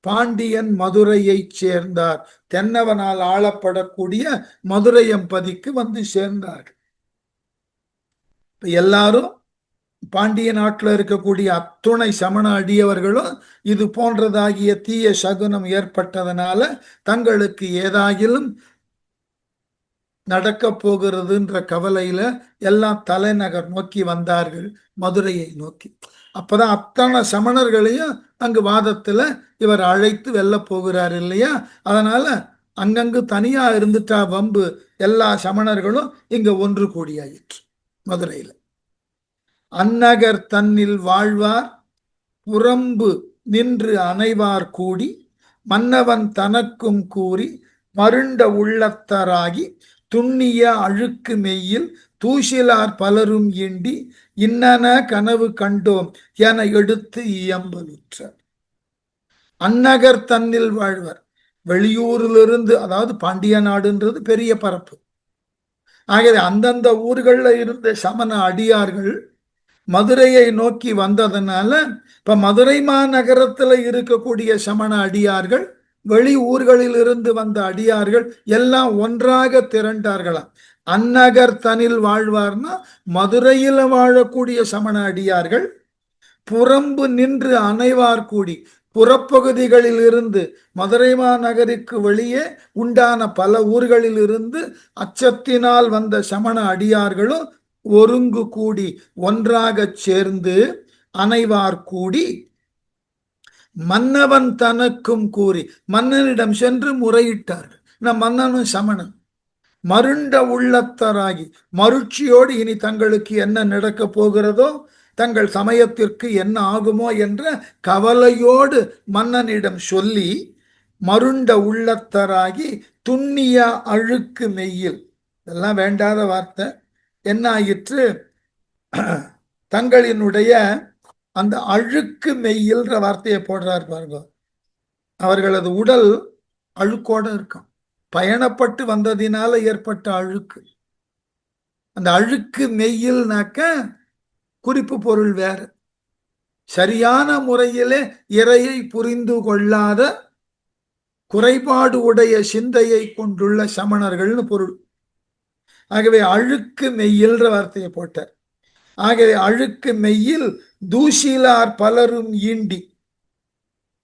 பாண்டியன் மதுரையை சேர்ந்தார். தென்னவனால் ஆளப்படக்கூடிய மதுரை எம்பதிக்கு வந்து சேர்ந்தார்கள். எல்லாரும் பாண்டிய நாட்டில் இருக்கக்கூடிய அத்துணை சமண அடியவர்களும் இது போன்றதாகிய தீய சகுனம் ஏற்பட்டதனால தங்களுக்கு ஏதாகிலும் நடக்க போகிறதுன்ற கவலையில எல்லாம் தலைநகர் நோக்கி வந்தார்கள், மதுரையை நோக்கி. அப்பதான் அத்தனை சமணர்களையும் அங்கு வாதத்துல இவர் அழைத்து வெல்ல போகிறார் இல்லையா. அதனால அங்கங்கு தனியா இருந்துட்டா வம்பு, எல்லா சமணர்களும் இங்க ஒன்று கூடியாயிற்று மதுரையில. அந்நகர் தன்னில் வாழ்வார் புறம்பு நின்று அனைவார் கூடி மன்னவன் தனக்கும் கூறி மருண்ட உள்ளத்தராகி துண்ணிய அழுக்கு மெய்யில் தூசிலார் பலரும் ஈண்டி இன்னன கனவு கண்டோம் என எடுத்து இயம்பலுற்றார். அந்நகர் தன்னில் வாழ்வர், வெளியூரிலிருந்து, அதாவது பாண்டிய நாடுன்றது பெரிய பரப்பு. ஆகவே அந்தந்த ஊர்கள்ல இருந்த சமண அடியார்கள் மதுரையை நோக்கி வந்ததுனால இப்ப மதுரை மாநகரத்துல இருக்கக்கூடிய சமண அடியார்கள், வெளி ஊர்களில் இருந்து வந்த அடியார்கள் எல்லாம் ஒன்றாக திரண்டார்களாம். அந்நகர் தனில் வாழ்வார்னா மதுரையில வாழக்கூடிய சமண அடியார்கள் புறம்பு நின்று அனைவார் கூடி, புறப்பகுதிகளில் இருந்து மதுரை மாநகருக்கு வெளியே உண்டான பல ஊர்களில் இருந்து அச்சத்தினால் வந்த சமண அடியார்களும் ஒருங்கு கூடி ஒன்றாக சேர்ந்து அனைவார் கூடி மன்னவன் தனக்கும் கூறி மன்னனிடம் சென்று முறையிட்டார்கள். மன்னனும் சமணன் மருண்ட உள்ளத்தராகி மருட்சியோடு இனி தங்களுக்கு என்ன நடக்க போகிறதோ, தங்கள் சமயத்திற்கு என்ன ஆகுமோ என்ற கவலையோடு மன்னனிடம் சொல்லி மருண்ட உள்ளத்தராகி துண்ணிய அழுக்கு மெய்யில், இதெல்லாம் வேண்டாத வார்த்தை, என்ன ஆயிற்று, தங்களினுடைய அந்த அழுக்கு மெய்யில்ன்ற வார்த்தையை போடுறார் பாருங்க. அவர்களது உடல் அழுக்கோட இருக்கும், பயணப்பட்டு வந்ததினால ஏற்பட்ட அழுக்கு. அந்த அழுக்கு மெய்யில்னாக்க குறிப்பு பொருள் வேற. சரியான முறையிலே இறையை புரிந்து கொள்ளாத குறைபாடு உடைய சிந்தையை கொண்டுள்ள சமணர்கள்னு பொருள். ஆகவே அழுக்கு மெய்யில்ன்ற வார்த்தையை போட்டார். ஆகவே அழுக்கு மெய்யில் தூசிலார் பலரும் ஈண்டி,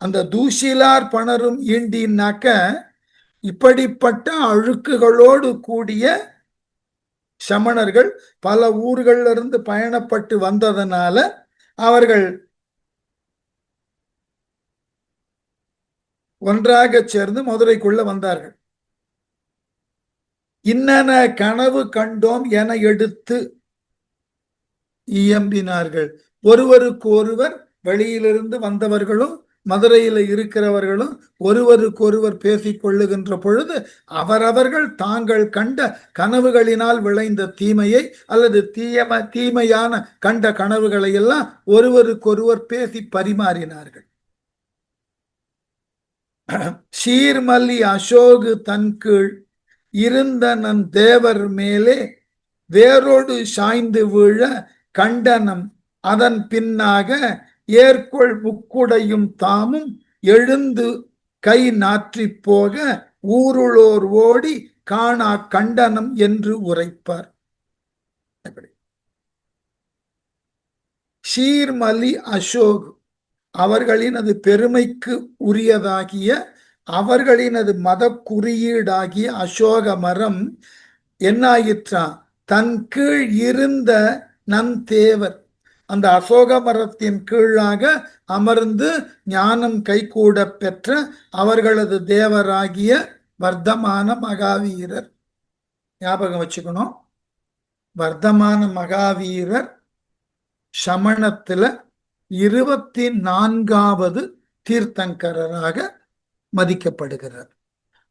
அந்த தூசிலார் பலரும் ஈண்டினாக்க இப்படிப்பட்ட அழுக்குகளோடு கூடிய சமணர்கள் பல ஊர்கள்ல இருந்து பயணப்பட்டு வந்ததனால அவர்கள் ஒன்றாக சேர்ந்து மதுரைக்குள்ள வந்தார்கள். இன்னன கனவு கண்டோம் என எடுத்து இயம்பினார்கள். ஒருவருக்கு ஒருவர், வெளியிலிருந்து வந்தவர்களும் மதுரையில இருக்கிறவர்களும் ஒருவருக்கு ஒருவர் பேசிக் கொள்ளுகின்ற பொழுது அவரவர்கள் தாங்கள் கண்ட கனவுகளினால் விளைந்த தீமையை அல்லது தீமையான கண்ட கனவுகளை எல்லாம் ஒருவருக்கொருவர் பேசி பரிமாறினார்கள். சீர்மல்லி அசோகு தன் கீழ் இருந்த நன் தேவர் மேலே வேரோடு சாய்ந்து வீழ கண்டனம் அதன் பின்னாக ஏற்கொள் முக்குடையும் தாமும் எழுந்து கை நாற்றி போக ஊருளோர் ஓடி காணா கண்டனம் என்று உரைப்பார். சீர்மலி அசோக் அவர்களினது பெருமைக்கு உரியதாகிய அவர்களினது மத குறியீடாகிய அசோக மரம் என்னாயிற்றா, தன் கீழ் இருந்த நன் தேவர், அந்த அசோக மரத்தின் கீழாக அமர்ந்து ஞானம் கைகூட பெற்ற அவர்களது தேவராகிய வர்த்தமான மகாவீரர். ஞாபகம் வச்சுக்கணும், வர்த்தமான மகாவீரர் சமணத்துல 24வது தீர்த்தங்கராக மதிக்கப்படுகிறார்.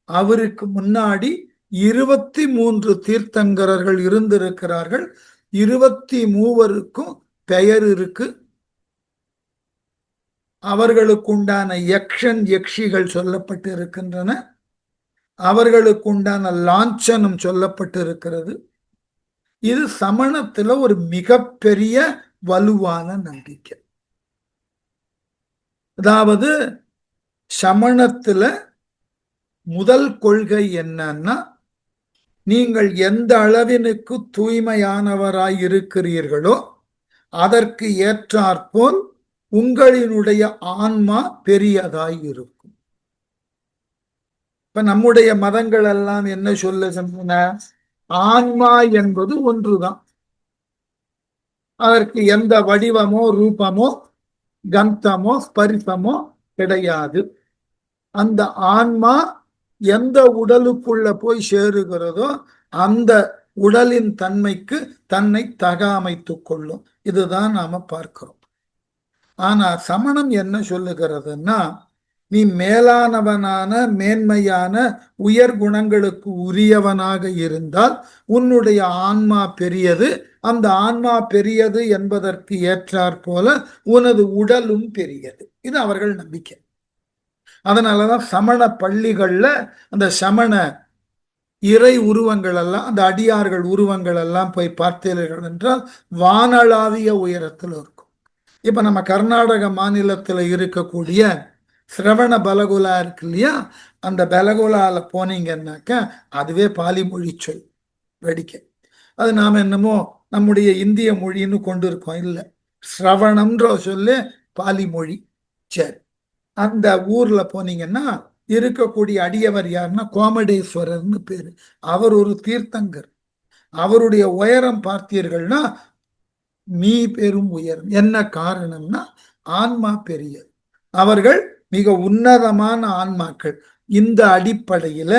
அவருக்கு முன்னாடி 23 தீர்த்தங்கரர்கள் இருந்திருக்கிறார்கள். 23 பெயர் இருக்கு. அவர்களுக்குண்டான யக்ஷன் யக்ஷிகள் சொல்லப்பட்டு இருக்கின்றன. அவர்களுக்குண்டான லாஞ்சனம் சொல்லப்பட்டு இருக்கிறது. இது சமணத்துல ஒரு மிகப்பெரிய வலுவான நம்பிக்கை. அதாவது சமணத்துல முதல் கொள்கை என்னன்னா, நீங்கள் எந்த அளவினுக்கு தூய்மையானவராய் இருக்கிறீர்களோ அதற்கு ஏற்றாற்போல் உங்களினுடைய ஆன்மா பெரியதாய் இருக்கும். இப்ப நம்முடைய மதங்கள் எல்லாம் என்ன சொல்லுகின்றன? ஆன்மா என்பது ஒன்றுதான். அதற்கு எந்த வடிவமோ ரூபமோ கந்தமோ ஸ்பரிசமோ கிடையாது. அந்த ஆன்மா எந்த உடலுக்குள்ள போய் சேருகிறதோ அந்த உடலின் தன்மைக்கு தன்னை தகாமைத்துக் கொள்ளும். இதுதான் நாம பார்க்கிறோம். ஆனா சமணம் என்ன சொல்லுகிறதுன்னா, நீ மேலானவனான மேன்மையான உயர் குணங்களுக்கு உரியவனாக இருந்தால் உன்னுடைய ஆன்மா பெரியது. அந்த ஆன்மா பெரியது என்பதற்கு ஏற்றாற் போல உனது உடலும் பெரியது. இது அவர்கள் நம்பிக்கை. அதனாலதான் சமண பள்ளிகள்ல அந்த சமண இறை உருவங்கள் எல்லாம், அந்த அடியார்கள் உருவங்கள் எல்லாம் போய் பார்த்தீர்கள் என்றால் வானளாவிய உயரத்தில் இருக்கும். இப்ப நம்ம கர்நாடக மாநிலத்துல இருக்கக்கூடிய சிரவண பலகுலா இருக்கு இல்லையா, அந்த பலகுலால போனீங்கன்னாக்க அதுவே பாலி மொழி சொல். வேடிக்கை. அது நாம என்னமோ நம்முடைய இந்திய மொழின்னு கொண்டு இருக்கோம். இல்லை, சிரவணம்ன்ற சொல்லு பாலி மொழி. சரி, அந்த ஊர்ல போனீங்கன்னா இருக்கக்கூடிய அடியவர் யாருன்னா கோமடேஸ்வரர்னு பேரு. அவர் ஒரு தீர்த்தங்கர். அவருடைய உயரம் பார்த்தீர்கள்னா மீ பெரும் உயரம். என்ன காரணம்னா ஆன்மா பெரியது. அவர்கள் மிக உன்னதமான ஆன்மாக்கள். இந்த அடிப்படையில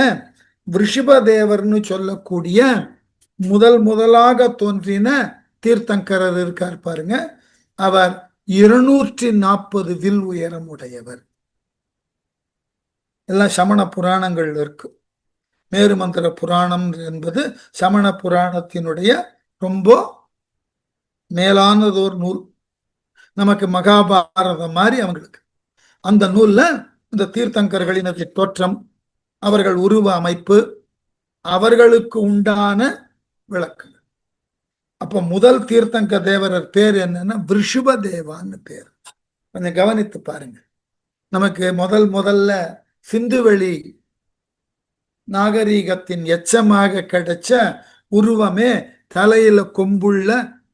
ரிஷபதேவர்னு சொல்லக்கூடிய முதலாக தோன்றின தீர்த்தங்கரர் இருக்கார் பாருங்க. அவர் 240 வில் உயரம் உடையவர். எல்லாம் சமண புராணங்கள் இருக்கு. மேருமந்திர புராணம் என்பது சமண புராணத்தினுடைய ரொம்ப மேலானதோர் நூல். நமக்கு மகாபாரதம் மாதிரி அவங்களுக்கு. அந்த நூல்ல இந்த தீர்த்தங்கர்களின் தோற்றம், அவர்கள் உருவ அமைப்பு, அவர்களுக்கு உண்டான விளக்கங்கள். அப்ப முதல் தீர்த்தங்க தேவரர் பேர் என்னன்னா விருஷப தேவான்னு பேர். கொஞ்சம் கவனித்து பாருங்க. நமக்கு முதல்ல சிந்துவெளி நாகரீகத்தின் எச்சமாக கிடைச்ச உருவமே தலையில கொம்புள்ள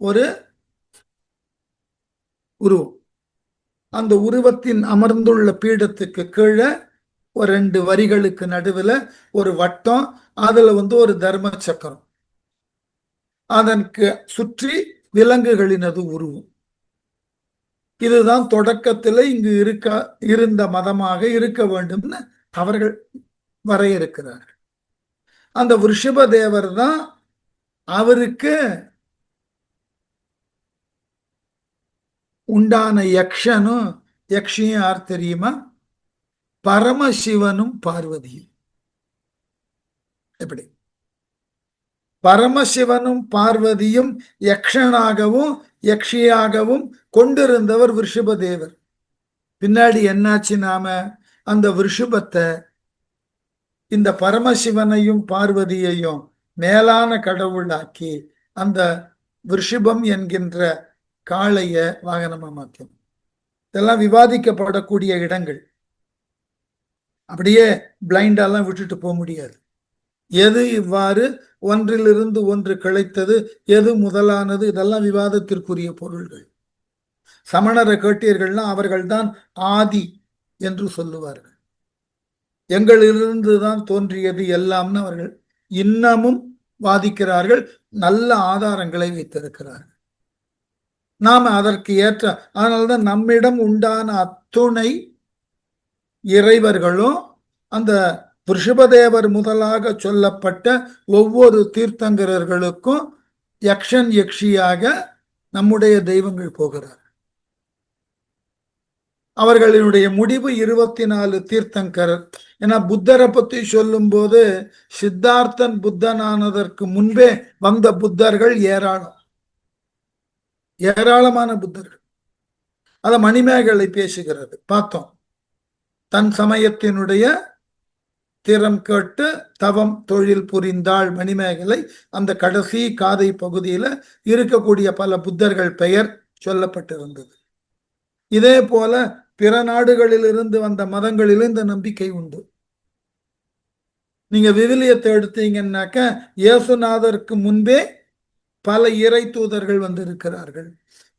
ஒரு உருவம். அந்த உருவத்தின் அமர்ந்துள்ள பீடத்துக்கு கீழே ஒரு 2 வரிகளுக்கு நடுவில் ஒரு வட்டம், அதுல ஒரு தர்ம சக்கரம், அதற்கு சுற்றி விலங்குகளினது உருவம். இதுதான் தொடக்கத்தில் இங்கு இருந்த மதமாக இருக்க வேண்டும்னு அவர்கள் வரையறுக்கிறார்கள். அந்த ரிஷப தேவர் தான் அவருக்கு உண்டான யக்ஷனும் யக்ஷியும் யார் தெரியுமா? பரமசிவனும் பார்வதியும். எப்படி? பரமசிவனும் பார்வதியும் யக்ஷனாகவும் யக்ஷியாகவும் கொண்டிருந்தவர் ரிஷபதேவர். பின்னாடி என்னாச்சு? நாம அந்த ரிஷபத்தை, இந்த பரமசிவனையும் பார்வதியையும் மேலான கடவுளாக்கி அந்த ரிஷபம் என்கின்ற காளைய வாகனமா மாற்றும். இதெல்லாம் விவாதிக்கப்படக்கூடிய இடங்கள். அப்படியே பிளைண்டாலாம் விட்டுட்டு போக முடியாது. எது இவ்வாறு ஒன்றிலிருந்து ஒன்று கிளைத்தது, எது முதலானது, இதெல்லாம் விவாதத்திற்குரிய பொருள்கள். சமணரை கேட்டீர்கள்னா அவர்கள்தான் ஆதி என்று சொல்லுவார்கள். எங்களிலிருந்து தான் தோன்றியது எல்லாம்னு அவர்கள் இன்னமும் வாதிக்கிறார்கள். நல்ல ஆதாரங்களை வைத்திருக்கிறார்கள். நாம அதற்கு ஏற்ற, அதனால்தான் நம்மிடம் உண்டான அத்துணை இறைவர்களும் அந்த ரிஷபதேவர் முதலாக சொல்லப்பட்ட ஒவ்வொரு தீர்த்தங்கரர்களுக்கும் யக்ஷன் யக்ஷியாக நம்முடைய தெய்வங்கள் போகிறார். அவர்களுடைய முடிவு 24 தீர்த்தங்கரர். ஏன்னா புத்தரை பத்தி சொல்லும் போது சித்தார்த்தன் புத்தனானதற்கு முன்பே வந்த புத்தர்கள் ஏராளமான புத்தர்கள். அத மணிமேகலை பேசுகிறது, பார்த்தோம். தன் சமயத்தினுடைய திறம் கேட்டு தவம் தொழில் புரிந்தாள் மணிமேகலை. அந்த கடைசி காதை பகுதியில இருக்கக்கூடிய பல புத்தர்கள் பெயர் சொல்லப்பட்டிருந்தது. இதே போல பிற நாடுகளில் இருந்து வந்த மதங்களிலும் இந்த நம்பிக்கை உண்டு. நீங்க விவிலியத்தை எடுத்தீங்கன்னாக்க இயேசுநாதருக்கு முன்பே பல இறை தூதர்கள் வந்திருக்கிறார்கள்.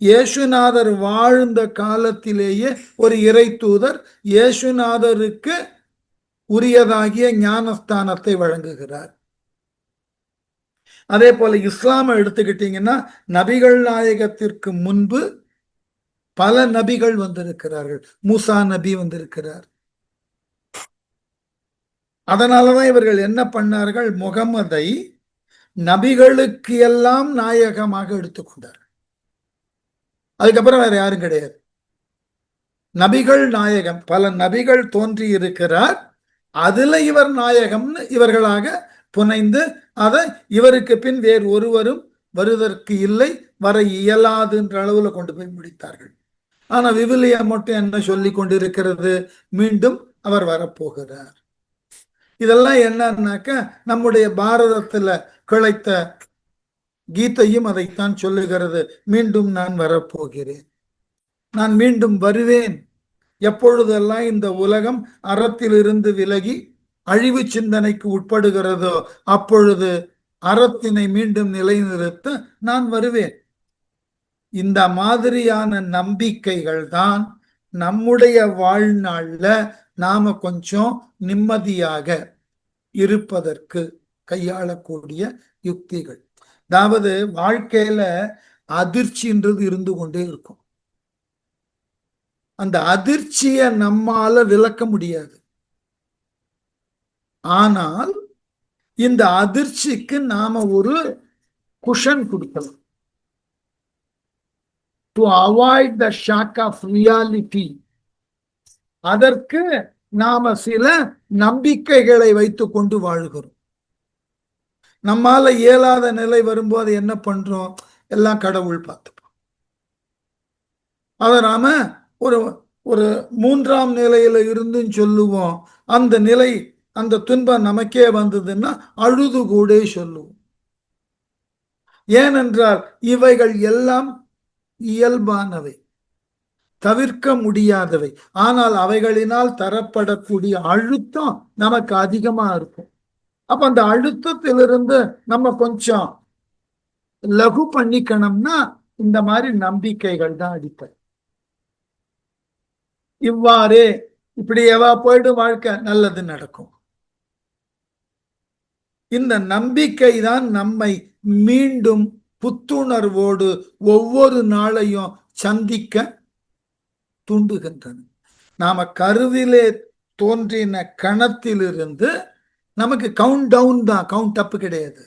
இயேசுநாதர் வாழ்ந்த காலத்திலேயே ஒரு இறை தூதர் இயேசுநாதருக்கு உரியதாகிய ஞானஸ்தானத்தை வழங்குகிறார். அதே போல இஸ்லாமை எடுத்துக்கிட்டீங்கன்னா நபிகள் நாயகத்திற்கு முன்பு பல நபிகள் வந்திருக்கிறார்கள். மூசா நபி வந்திருக்கிறார். அதனாலதான் இவர்கள் என்ன பண்ணார்கள், முகமதை நபிகளுக்கு எல்லாம் நாயகமாக எடுத்துக்கொண்டார். அதுக்கப்புறம் வேற யாரும் கிடையாது. நபிகள் நாயகம், பல நபிகள் தோன்றி இருக்கிறார், அதுல இவர் நாயகம்னு இவர்களாக புனைந்து அதை இவருக்கு பின் வேறு ஒருவரும் வருவதற்கு இல்லை, வர இயலாதுன்ற அளவுல கொண்டு போய் முடித்தார்கள். ஆனா விவிலியம் மட்டும் என்ன சொல்லி கொண்டிருக்கிறது, மீண்டும் அவர் வரப்போகிறார். இதெல்லாம் என்னன்னாக்க நம்முடைய பாரதத்துல கிளைத்த கீதையும் அதைத்தான் சொல்லுகிறது. மீண்டும் நான் வரப்போகிறேன், நான் மீண்டும் வருவேன். எப்பொழுதெல்லாம் இந்த உலகம் அறத்திலிருந்து விலகி அழிவு சிந்தனைக்கு உட்படுகிறதோ அப்பொழுது அறத்தினை மீண்டும் நிலைநிறுத்த நான் வருவேன். இந்த மாதிரியான நம்பிக்கைகள் தான் நம்முடைய வாழ்நாள்ல நாம கொஞ்சம் நிம்மதியாக இருப்பதற்கு கையாளக்கூடிய யுக்திகள். அதாவது வாழ்க்கையில அதிர்ச்சின்றது இருந்து கொண்டே இருக்கும். அந்த அதிர்ச்சியை நம்மால விளக்க முடியாது. ஆனால் இந்த அதிர்ச்சிக்கு நாம ஒரு குஷன் கொடுக்கலாம். To avoid the shock of reality, அதற்கு நாம சில நம்பிக்கைகளை வைத்துக் கொண்டு வாழ்கிறோம். நம்மால இயலாத நிலை வரும்போது என்ன பண்றோம், எல்லாம் கடவுள் பார்த்துப்போம். அதை நாம ஒரு ஒரு 3ஆம் நிலையில இருந்து சொல்லுவோம். அந்த நிலை, அந்த துன்பம் நமக்கே வந்ததுன்னா அழுது கூட சொல்லுவோம். ஏனென்றால் இவைகள் எல்லாம் இயல்பானவை, தவிர்க்க முடியாதவை. ஆனால் அவைகளினால் தரப்படக்கூடிய அழுத்தம் நமக்கு அதிகமா இருக்கும். அப்ப அந்த அழுத்தத்திலிருந்து நம்ம கொஞ்சம் லகு பண்ணிக்கணும்னா இந்த மாதிரி நம்பிக்கைகள் தான் அடிப்படை. இவ்வாறே இப்படி எவா போயிடு வாழ்க்கை, நல்லது நடக்கும். இந்த நம்பிக்கை தான் நம்மை மீண்டும் புத்துணர்வோடு ஒவ்வொரு நாளையும் சந்திக்க தூண்டுகின்றன. நாம கருவிலே தோன்றின கணத்திலிருந்து நமக்கு கவுண்ட் டவுன் தான், கவுண்ட் அப் கிடையாது.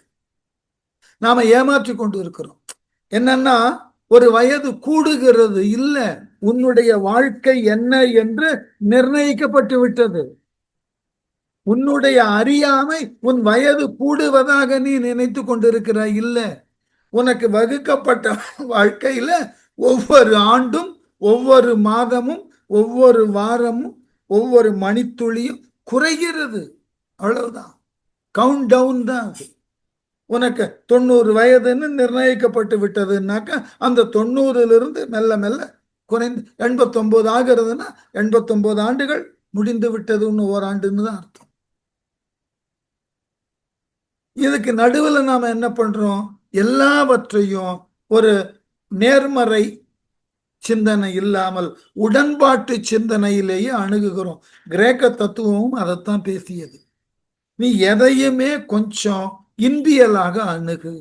நாம ஏமாற்றி கொண்டு இருக்கிறோம். என்னன்னா ஒரு வயது கூடுகிறது இல்ல, உன்னுடைய வாழ்க்கை என்ன என்று நிர்ணயிக்கப்பட்டு விட்டது. உன்னுடைய அறியாமை உன் வயது கூடுவதாக நீ நினைத்து கொண்டிருக்கிறாய். இல்ல, உனக்கு வகுக்கப்பட்ட வாழ்க்கையில ஒவ்வொரு ஆண்டும், ஒவ்வொரு மாதமும், ஒவ்வொரு வாரமும், ஒவ்வொரு மணித்துளியும் குறைகிறது. அவ்வளவுதான், கவுண்ட் டவுன் தான். உனக்கு 90 வயதுன்னு நிர்ணயிக்கப்பட்டு விட்டதுன்னாக்க அந்த 90லிருந்து மெல்ல மெல்ல குறைந்து 89 ஆகிறதுனா 89 ஆண்டுகள் முடிந்து விட்டதுன்னு ஓராண்டுன்னு தான் அர்த்தம். இதுக்கு நடுவில் நாம என்ன பண்றோம், எல்லாவற்றையும் ஒரு நேர்மறை சிந்தனை இல்லாமல் உடன்பாட்டு சிந்தனையிலேயே அணுகுகிறோம். கிரேக்க தத்துவமும் அதைத்தான் பேசியது. நீ எதையுமே கொஞ்சம் இன்பியலாக அணுகு,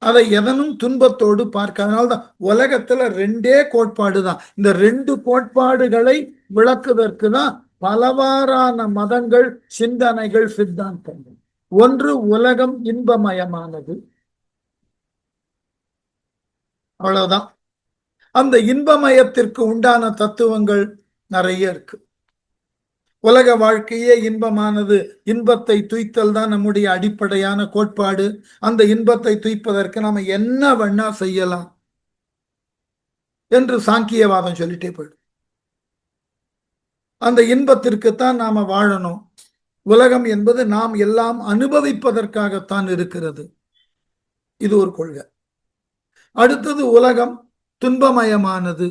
அதை எதனும் துன்பத்தோடு பார்க்க. அதனால்தான் உலகத்துல 2 கோட்பாடு தான். இந்த 2 கோட்பாடுகளை விளக்குவதற்கு தான் பலவாறான மதங்கள், சிந்தனைகள், சித்தாந்தங்கள். ஒன்று, உலகம் இன்பமயமானது, அவ்வளவுதான். அந்த இன்பமயத்திற்கு உண்டான தத்துவங்கள் நிறைய இருக்கு. உலக வாழ்க்கையே இன்பமானது, இன்பத்தை துய்த்தல் தான் நம்முடைய அடிப்படையான கோட்பாடு. அந்த இன்பத்தை துய்ப்பதற்கு நாம என்ன வேணா செய்யலாம் என்று சாங்கியவாதம் சொல்லிட்டே போயிடும். அந்த இன்பத்திற்குத்தான் நாம வாழணும். உலகம் என்பது நாம் எல்லாம் அனுபவிப்பதற்காகத்தான் இருக்கிறது. இது ஒரு கொள்கை. அடுத்தது, உலகம் துன்பமயமானது.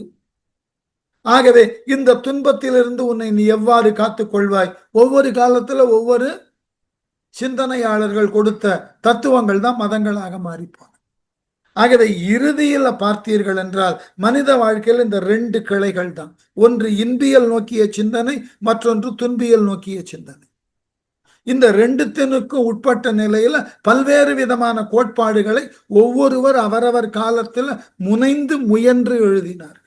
ஆகவே இந்த துன்பத்திலிருந்து உன்னை நீ எவ்வாறு காத்துக் கொள்வாய்? ஒவ்வொரு காலத்துல ஒவ்வொரு சிந்தனையாளர்கள் கொடுத்த தத்துவங்கள் தான் மதங்களாக மாறிப்போன. ஆகவே இறுதியில் பார்த்தீர்கள் என்றால் மனித வாழ்க்கையில் இந்த ரெண்டு கிளைகள் தான். ஒன்று இன்பியல் நோக்கிய சிந்தனை, மற்றொன்று துன்பியல் நோக்கிய சிந்தனை. இந்த ரெண்டுத்தினுக்கும் உட்பட்ட நிலையில பல்வேறு விதமான கோட்பாடுகளை ஒவ்வொருவர் அவரவர் காலத்தில் முனைந்து முயன்று எழுதினார்.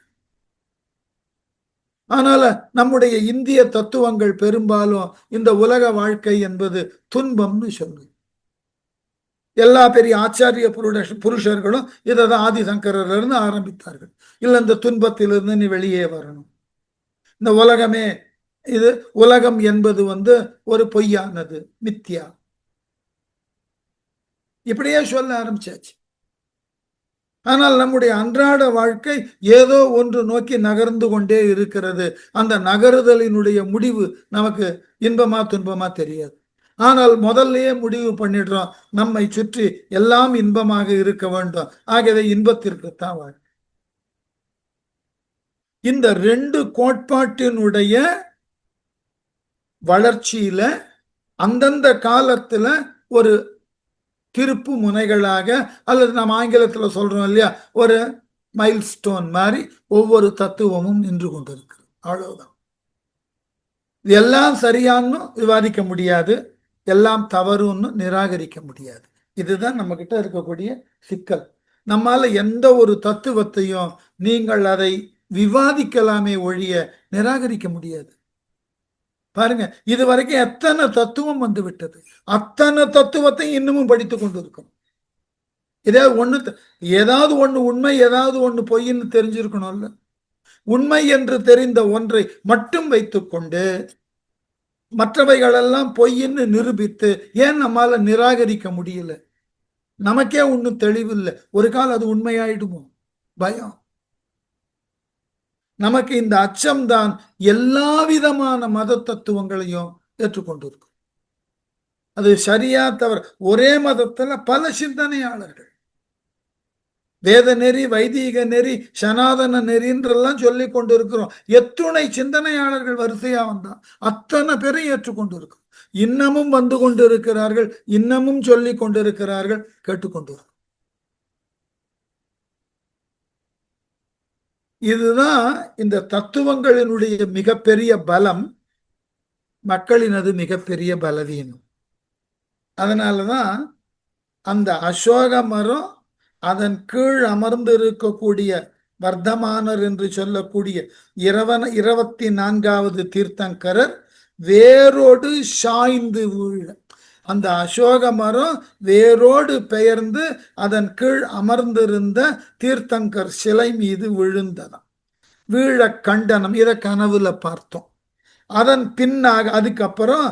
ஆனால நம்முடைய இந்திய தத்துவங்கள் பெரும்பாலும் இந்த உலக வாழ்க்கை என்பது துன்பம்னு சொல்லு. எல்லா பெரிய ஆச்சாரிய புருஷர்களும் இதைதான் ஆதிசங்கரர்ல இருந்து ஆரம்பித்தார்கள். இல்ல, இந்த துன்பத்திலிருந்து நீ வெளியே வரணும். இந்த உலகமே இது உலகம் என்பது ஒரு பொய்யானது, மித்யா, இப்படியே சொல்ல ஆரம்பிச்சாச்சு. ஆனால் நம்முடைய அன்றாட வாழ்க்கை ஏதோ ஒன்று நோக்கி நகர்ந்து கொண்டே இருக்கிறது. அந்த நகருதலினுடைய முடிவு நமக்கு இன்பமா துன்பமா தெரியாது. ஆனால் முதல்லயே முடிவு பண்ணிடுறோம், நம்மை சுற்றி எல்லாம் இன்பமாக இருக்க வேண்டும், ஆகவே இன்பத்திற்குத்தான் வாழ்க்கை. இந்த ரெண்டு கோட்பாட்டினுடைய வளர்ச்சியில அந்தந்த காலத்துல ஒரு திருப்பு முனைகளாக, அல்லது நம்ம ஆங்கிலத்தில் சொல்றோம் இல்லையா, ஒரு மைல்ஸ்டோன் மாதிரி ஒவ்வொரு தத்துவமும் நின்று கொண்டிருக்கு. அவ்வளவுதான். எல்லாம் சரியான்னு விவாதிக்க முடியாது, எல்லாம் தவறுன்னு நிராகரிக்க முடியாது. இதுதான் நம்ம கிட்ட இருக்கக்கூடிய சிக்கல். நம்மால எந்த ஒரு தத்துவத்தையும் நீங்கள் அதை விவாதிக்கலாமே ஒழிய நிராகரிக்க முடியாது. பாருங்க, இது வரைக்கும் எத்தனை தத்துவம் வந்து விட்டது. அத்தனை தத்துவத்தை இன்னமும் படித்துக் கொண்டு இருக்கும். ஏதாவது ஒண்ணு உண்மை, ஏதாவது ஒண்ணு பொய்ன்னு தெரிஞ்சிருக்கணும்ல. உண்மை என்று தெரிந்த ஒன்றை மட்டும் வைத்துக்கொண்டு மற்றவைகளெல்லாம் பொய்ன்னு நிரூபித்து ஏன் நம்மால நிராகரிக்க முடியல? நமக்கே ஒன்றும் தெளிவில்லை. ஒரு காலம் அது உண்மையாயிடுமோ? பயம். நமக்கு இந்த அச்சம்தான் எல்லா விதமான மத தத்துவங்களையும் ஏற்றுக்கொண்டிருக்கும். அது சரியா தவறு? ஒரே மதத்துல பல சிந்தனையாளர்கள், வேத நெறி, வைதீக நெறி, சனாதன நெறின்றெல்லாம் சொல்லி கொண்டிருக்கிறோம். எத்துணை சிந்தனையாளர்கள் வரிசையா வந்தான், அத்தனை பேரை ஏற்றுக்கொண்டிருக்கிறோம். இன்னமும் வந்து கொண்டிருக்கிறார்கள், இன்னமும் சொல்லி கொண்டிருக்கிறார்கள், கேட்டுக்கொண்டிருக்கிறோம். இதுதான் இந்த தத்துவங்களினுடைய மிகப்பெரிய பலம், மக்களினது மிகப்பெரிய பலவீனம். அதனாலதான் அந்த அசோக மரம், அதன் கீழ் அமர்ந்து இருக்கக்கூடிய வர்த்தமானர் என்று சொல்லக்கூடிய 24வது தீர்த்தங்கரர் வேரோடு சாய்ந்து வீழ, அந்த அசோக மரம் வேரோடு பெயர்ந்து அதன் கீழ் அமர்ந்திருந்த தீர்த்தங்கர் சிலை மீது விழுந்ததாம். வீழ கண்டனம், இதை கனவுல பார்த்தோம். அதன் பின்னாக அதுக்கப்புறம்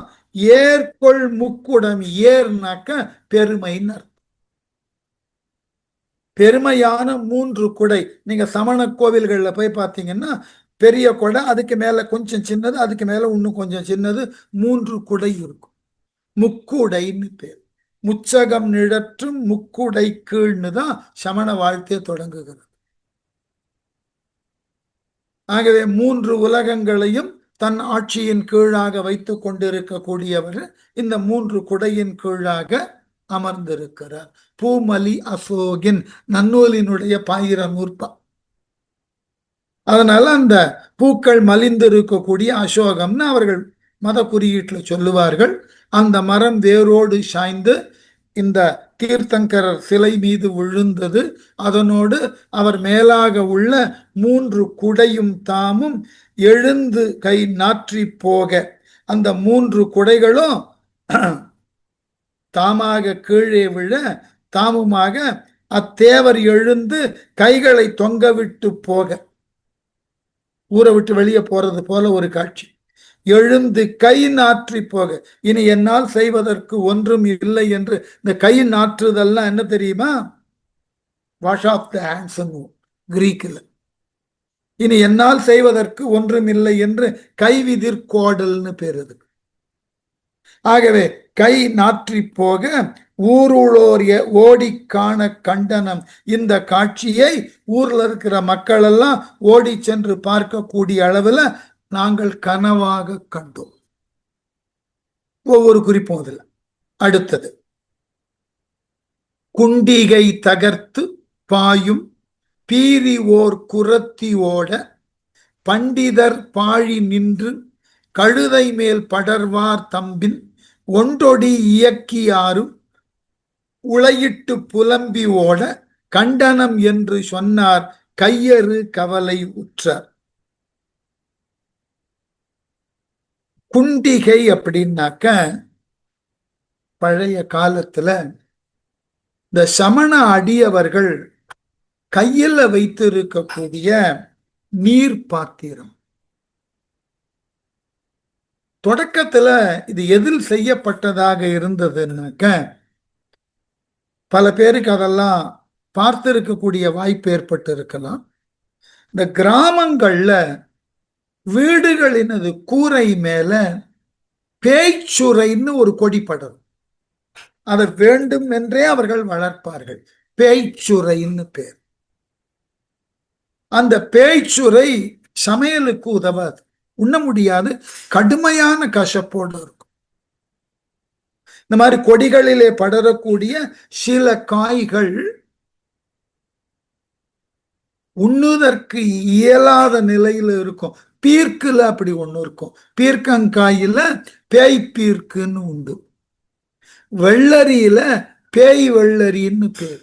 ஏற்கொள் முக்குடம், ஏர்னாக்க பெருமைன்னு, பெருமையான 3 குடை. நீங்க சமண கோவில்கள்ல போய் பார்த்தீங்கன்னா பெரிய குடை, அதுக்கு மேல கொஞ்சம் சின்னது, அதுக்கு மேல இன்னும் கொஞ்சம் சின்னது, 3 குடை இருக்கும். முக்குடைன்னு பேர். முச்சகம் நிழற்றும் முக்குடை கீழ்னு தான் சமண வாழ்க்கை தொடங்குகிறது. ஆகவே 3 உலகங்களையும் தன் ஆட்சியின் கீழாக வைத்துக் கொண்டிருக்கக்கூடியவர் இந்த 3 குடையின் கீழாக அமர்ந்திருக்கிறார். பூமலி அசோகின் நன்னூலினுடைய 1000 நூற்பா. அதனால அந்த பூக்கள் மலிந்து இருக்கக்கூடிய அசோகம்னு அவர்கள் மத குறியீட்டில் சொல்லுவார்கள். அந்த மரம் வேரோடு சாய்ந்து இந்த தீர்த்தங்கரர் சிலை மீது விழுந்தது. அதனோடு அவர் மேலாக உள்ள 3 குடையும் தாமும் எழுந்து கை நாற்றி போக, அந்த 3 குடைகளும் தாமாக கீழே விழ, தாமுமாக அத்தேவர் எழுந்து கைகளை தொங்கவிட்டு போக, ஊரை விட்டு வெளியே போறது போல ஒரு காட்சி. எழுந்து கை நாற்றி போக, இனி என்னால் செய்வதற்கு ஒன்றும் இல்லை என்று. இந்த கை நாற்றுதெல்லாம் என்ன தெரியுமா? வாஷ் ஆஃப் த ஹேண்ட்ஸ் கிரீக்கில். இனி என்னால் செய்வதற்கு ஒன்றும் இல்லை என்று கைவிதிர்கோடல்னு பேர் அதுக்கு. ஆகவே கை நாற்றி போக ஊருளோர் ஓடி காண கண்டனம். இந்த காட்சியை ஊர்ல இருக்கிற மக்கள் எல்லாம் ஓடி சென்று பார்க்கக்கூடிய அளவில் நாங்கள் கனவாக கண்டோம். ஒவ்வொரு குறிப்பும் அதில். அடுத்தது, குண்டிகை தகர்த்து பாயும் பீரி ஓர் குரத்தி ஓட பண்டிதர் பாழி நின்று கழுதை மேல் படர்வார் தம்பின் ஒன்றொடி இயக்கியாரும் உளையிட்டு புலம்பி ஓட கண்டனம் என்று சொன்னார் கையறு கவலை உற்றார். குண்டிகை அப்படின்னாக்க பழைய காலத்துல இந்த சமண அடியவர்கள் கையில் வைத்திருக்கக்கூடிய நீர் பாத்திரம். தொடக்கத்துல இது எதில் செய்யப்பட்டதாக இருந்ததுன்னாக்க, பல பேருக்கு அதெல்லாம் பார்த்திருக்கக்கூடிய வாய்ப்பு ஏற்பட்டு இருக்கலாம். இந்த கிராமங்கள்ல வீடுகளினது கூரை மேல பேய்ச்சுரைன்னு ஒரு கொடி படரும். அதை வேண்டும் என்றே அவர்கள் வளர்ப்பார்கள். பேய்ச்சுரைன்னு பேர். அந்த பேய்ச்சுரை சமையலுக்கு உதவாது, உண்ண முடியாது, கடுமையான கசப்போடு இருக்கும். இந்த மாதிரி கொடிகளிலே படரக்கூடிய சில காய்கள் உண்ணுதற்கு இயலாத நிலையில இருக்கும். பீர்க்குல அப்படி ஒண்ணு இருக்கும். பீர்க்கங்காயில பேய் பீர்க்குன்னு உண்டு. வெள்ளரியில பேய் வெள்ளரின்னு பேர்.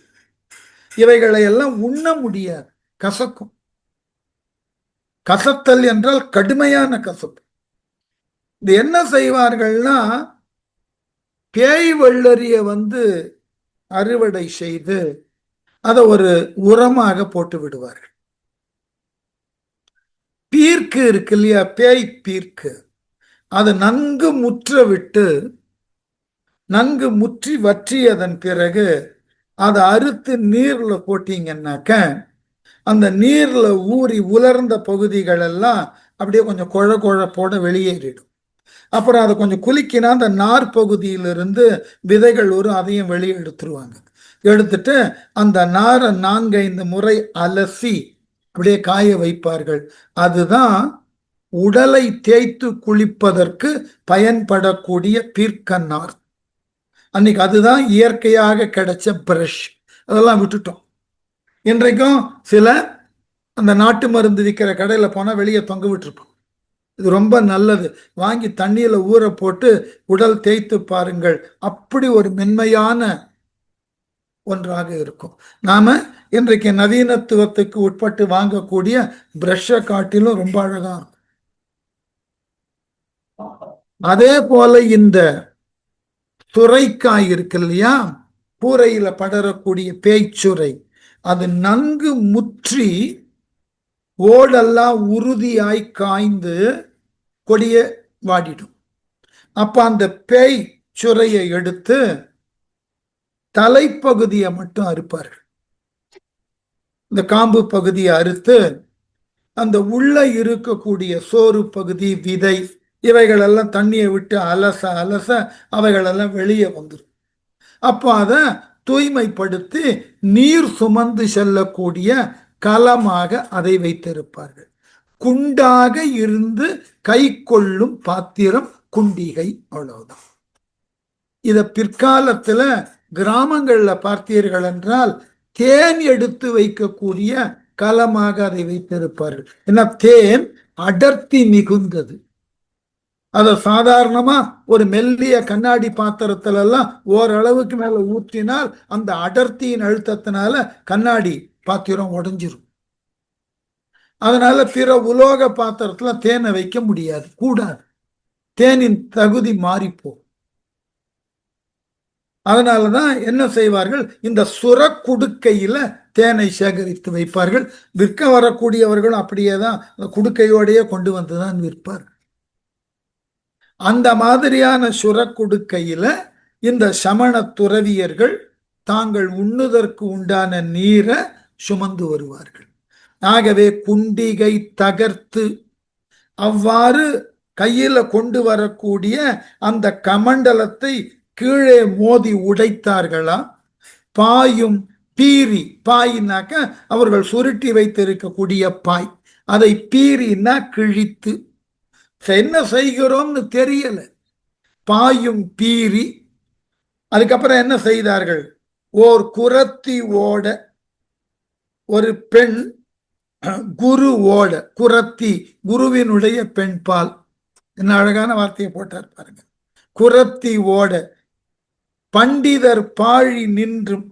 இவைகளை எல்லாம் உண்ண முடியாது, கசக்கும். கசத்தல் என்றால் கடுமையான கசப்பு. இது என்ன செய்வார்கள்னா, பேய் வெள்ளரிய அறுவடை செய்து அதை ஒரு உரமாக போட்டு விடுவார்கள். பீர்க்கு இருக்கு இல்லையா, பேய் பீர்க்கு, அது நன்கு முற்ற விட்டு, நன்கு முற்றி வற்றியதன் பிறகு அதை அறுத்து நீர்ல போட்டீங்கன்னாக்க, அந்த நீர்ல ஊறி உலர்ந்த பகுதிகள் எல்லாம் அப்படியே கொஞ்சம் குழ குழப்போட வெளியேறிடும். அப்புறம் அதை கொஞ்சம் குலுக்கினா அந்த நார் பகுதியிலிருந்து விதைகள் வரும், அதையும் வெளியே எடுத்துருவாங்க. எடுத்துட்டு அந்த நாரை 4-5 முறை அலசி அப்படியே காய வைப்பார்கள். அதுதான் உடலை தேய்த்து குளிப்பதற்கு பயன்படக்கூடிய பீர்க்கநார். அன்னைக்கு அதுதான் இயற்கையாக கிடைச்ச பிரஷ். அதெல்லாம் விட்டுட்டோம். இன்றைக்கும் சில அந்த நாட்டு மருந்து விற்கிற கடையில போனா வெளியே தொங்க விட்டுருப்போம். இது ரொம்ப நல்லது. வாங்கி தண்ணியில ஊற போட்டு உடல் தேய்த்து பாருங்கள், அப்படி ஒரு மென்மையான ஒன்றாக இருக்கும். நாம இன்றைக்கு நவீனத்துவத்துக்கு உட்பட்டு வாங்கக்கூடிய பிரஷை காட்டிலும் ரொம்ப அழகா இருக்கும். அதே போல இந்த சுரைக்காய் இருக்கு இல்லையா, கூரையில படரக்கூடிய பேய்ச்சுரை, அது நன்கு முற்றி ஓடெல்லாம் உறுதியாய் காய்ந்து கொடிய வாடிடும். அப்ப அந்த பேய் சுரையை எடுத்து தலைப்பகுதியை மட்டும் அறுப்பார்கள். இந்த காம்பு பகுதியை அறுத்து அந்த உள்ள இருக்கக்கூடிய சோறு பகுதி, விதை, இவைகள் எல்லாம் தண்ணியை விட்டு அலச அலச அவைகளெல்லாம் வெளியே வந்துடும். அப்போ அதை தூய்மைப்படுத்தி நீர் சுமந்து செல்லக்கூடிய கலமாக அதை வைத்திருப்பார்கள். குண்டாக இருந்து கை கொள்ளும் பாத்திரம் குண்டிகை, அவ்வளவுதான். இத பிற்காலத்துல கிராமங்கள்ல பார்த்தீர்கள் என்றால் தேன் எடுத்து வைக்கக்கூடிய கலமாக அதை வைத்திருப்பார்கள். ஏன்னா தேன் அடர்த்தி மிகுந்தது. அதை சாதாரணமா ஒரு மெல்லிய கண்ணாடி பாத்திரத்துல எல்லாம் ஓரளவுக்கு மேல ஊற்றினால் அந்த அடர்த்தியின் அழுத்தத்தினால கண்ணாடி பாத்திரம் உடைஞ்சிரும். அதனால பிற உலோக பாத்திரத்துல தேனை வைக்க முடியாது, கூடாது. தேனின் தகுதி மாறிப்போ. அதனாலதான் என்ன செய்வார்கள், இந்த சுரக்குடுக்கையில தேனை சேகரித்து வைப்பார்கள். விற்க வரக்கூடியவர்கள் அப்படியே தான் குடுக்கையோடையே கொண்டு வந்துதான் விற்பார்கள். அந்த மாதிரியான சுரக்குடுக்கையில இந்த சமண துறவியர்கள் தாங்கள் உண்ணுதற்கு உண்டான நீரை சுமந்து வருவார்கள். ஆகவே குண்டிகை தகர்த்து அவ்வாறு கையில கொண்டு வரக்கூடிய அந்த கமண்டலத்தை கீழே மோதி உடைத்தார்களா? பாயும் பீரி, பாயினாக்க அவர்கள் சுருட்டி வைத்திருக்கக்கூடிய பாய், அதை பீரினா கிழித்து. என்ன செய்கிறோம்னு தெரியல, பாயும் பீரி. அதுக்கப்புறம் என்ன செய்தார்கள், ஓர் குரத்தி ஓட, ஒரு பெண் குரு ஓட, குரத்தி குருவினுடைய பெண் பால். என்ன அழகான வார்த்தையை போட்டார் பாருங்க. குரத்தி ஓட பண்டிதர் பாழி நின்றும்,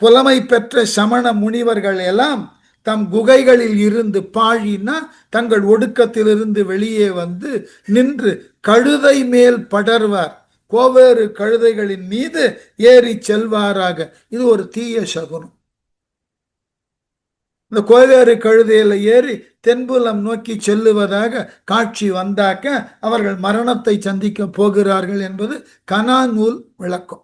புலமை பெற்ற சமண முனிவர்கள் எல்லாம் தம் குகைகளில் இருந்து, பாழினா தங்கள் ஒடுக்கத்திலிருந்து வெளியே வந்து நின்று கழுதை மேல் படர்வார், கோவேறு கழுதைகளின் மீது ஏறி செல்வாராக. இது ஒரு தீய சகுனம். இந்த கோவேறு கழுதையில ஏறி தென்புலம் நோக்கி செல்லுவதாக காட்சி வந்தாக்க அவர்கள் மரணத்தை சந்திக்க போகிறார்கள் என்பது கனாநூல் விளக்கம்.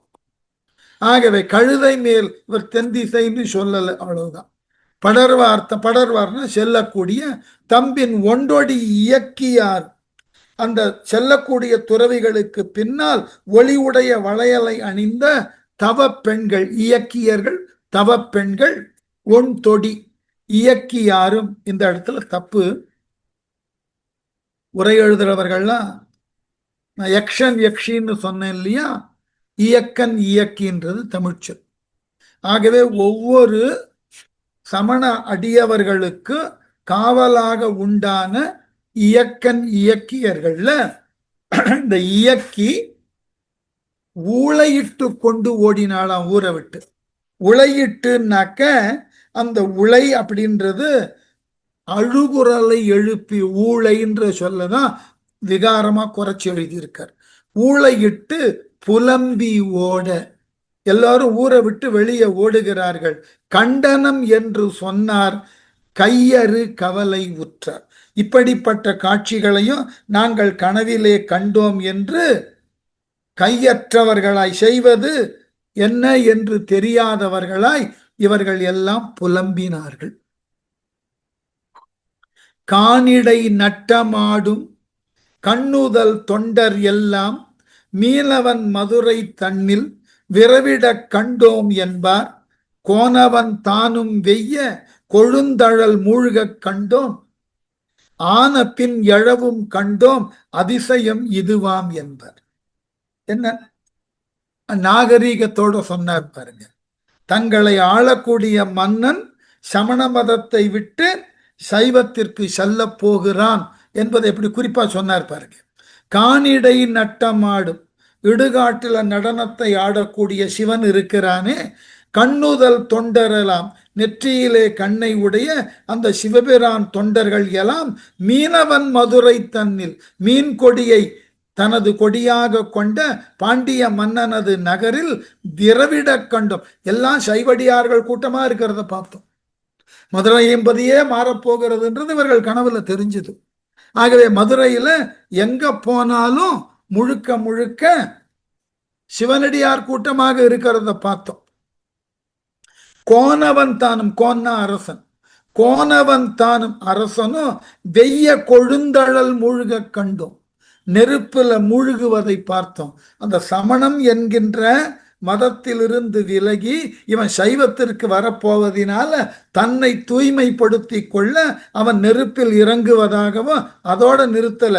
ஆகவே கழுதை மேல் இவர் தென் திசைன்னு சொல்லல, அவ்வளவுதான். படர்வார்னா செல்லக்கூடிய, தம்பின் ஒன்றொடி இயக்கியார், அந்த செல்லக்கூடிய துறவிகளுக்கு பின்னால் ஒளிவுடைய வளையலை அணிந்த தவ பெண்கள், இயக்கியர்கள் தவ பெண்கள், ஒன் தொடி இயக்கியாரும். இந்த இடத்துல தப்பு, உரை எழுதுறவர்கள்லாம் நான் யக்ஷன் யக்ஷின்னு சொன்னேன் இல்லையா, இயக்கன் இயக்கின்றது தமிழ்ச்சொல். ஆகவே ஒவ்வொரு சமண அடியவர்களுக்கு காவலாக உண்டான இயக்கன் இயக்கியர்கள்ல இந்த இயக்கி ஊளையிட்டு கொண்டு ஓடினாலாம் ஊரை விட்டு. உளையிட்டுனாக்க அந்த உளை அப்படின்றது அழுகுரலை எழுப்பி, ஊளைன்ற சொல்லதான் விகாரமா குறைச்சி எழுதியிருக்கார். ஊளையிட்டு புலம்பி ஓட, எல்லாரும் ஊரை விட்டு வெளியே ஓடுகிறார்கள். கண்டனம் என்று சொன்னார், கையறு கவலை உற்றார். இப்படிப்பட்ட காட்சிகளையும் நாங்கள் கனவிலே கண்டோம் என்று கையற்றவர்களாய், செய்வது என்ன என்று தெரியாதவர்களாய் இவர்கள் எல்லாம் புலம்பினார்கள். காணிடை நட்டமாடும் கண்ணுதல் தொண்டர் எல்லாம் மீனவன் மதுரை தன்னில் விரவிடக் கண்டோம் என்பார். கோனவன் தானும் வெய்ய கொழுந்தழல் மூழ்கக் கண்டோம், ஆன பின் எழவும் கண்டோம், அதிசயம் இதுவாம் என்பர். என்ன நாகரீகத்தோட சொன்னார் பாருங்க. தங்களை ஆளக்கூடிய மன்னன் சமண மதத்தை விட்டு சைவத்திற்கு செல்ல போகிறான் என்பதை எப்படி குறிப்பா சொன்னார் பாருங்க. காணிடை நட்டமாடும், இடுகாட்டில நடனத்தை ஆடக்கூடிய சிவன் இருக்கிறானே, கண்ணுதல் தொண்டரெல்லாம், நெற்றியிலே கண்ணை உடைய அந்த சிவபிரான் தொண்டர்கள் எல்லாம் மீனவன் மதுரை தன்னில், மீன் கொடியை தனது கொடியாக கொண்ட பாண்டிய மன்னனது நகரில் விரவிட கண்டோம். எல்லாம் சைவடியார்கள் கூட்டமா இருக்கிறத பார்த்தோம். மதுரை என்பதையே மாறப்போகிறதுன்றது இவர்கள் கனவுல தெரிஞ்சது. ஆகவே மதுரையில எங்க போனாலும் முழுக்க முழுக்க சிவனடியார் கூட்டமாக இருக்கிறத பார்த்தோம். கோனவன் தானும், கோன்னா அரசன், கோனவன் தானும் அரசனும் வெய்ய கொழுந்தழல் மூழ்க கண்டோம், நெருப்புல மூழ்குவதை பார்த்தோம். அந்த சமணம் என்கின்ற மதத்திலிருந்து விலகி இவன் சைவத்திற்கு வரப்போவதினால தன்னை தூய்மைப்படுத்தி கொள்ள அவன் நெருப்பில் இறங்குவதாகவும் அதோட நிறுத்தல,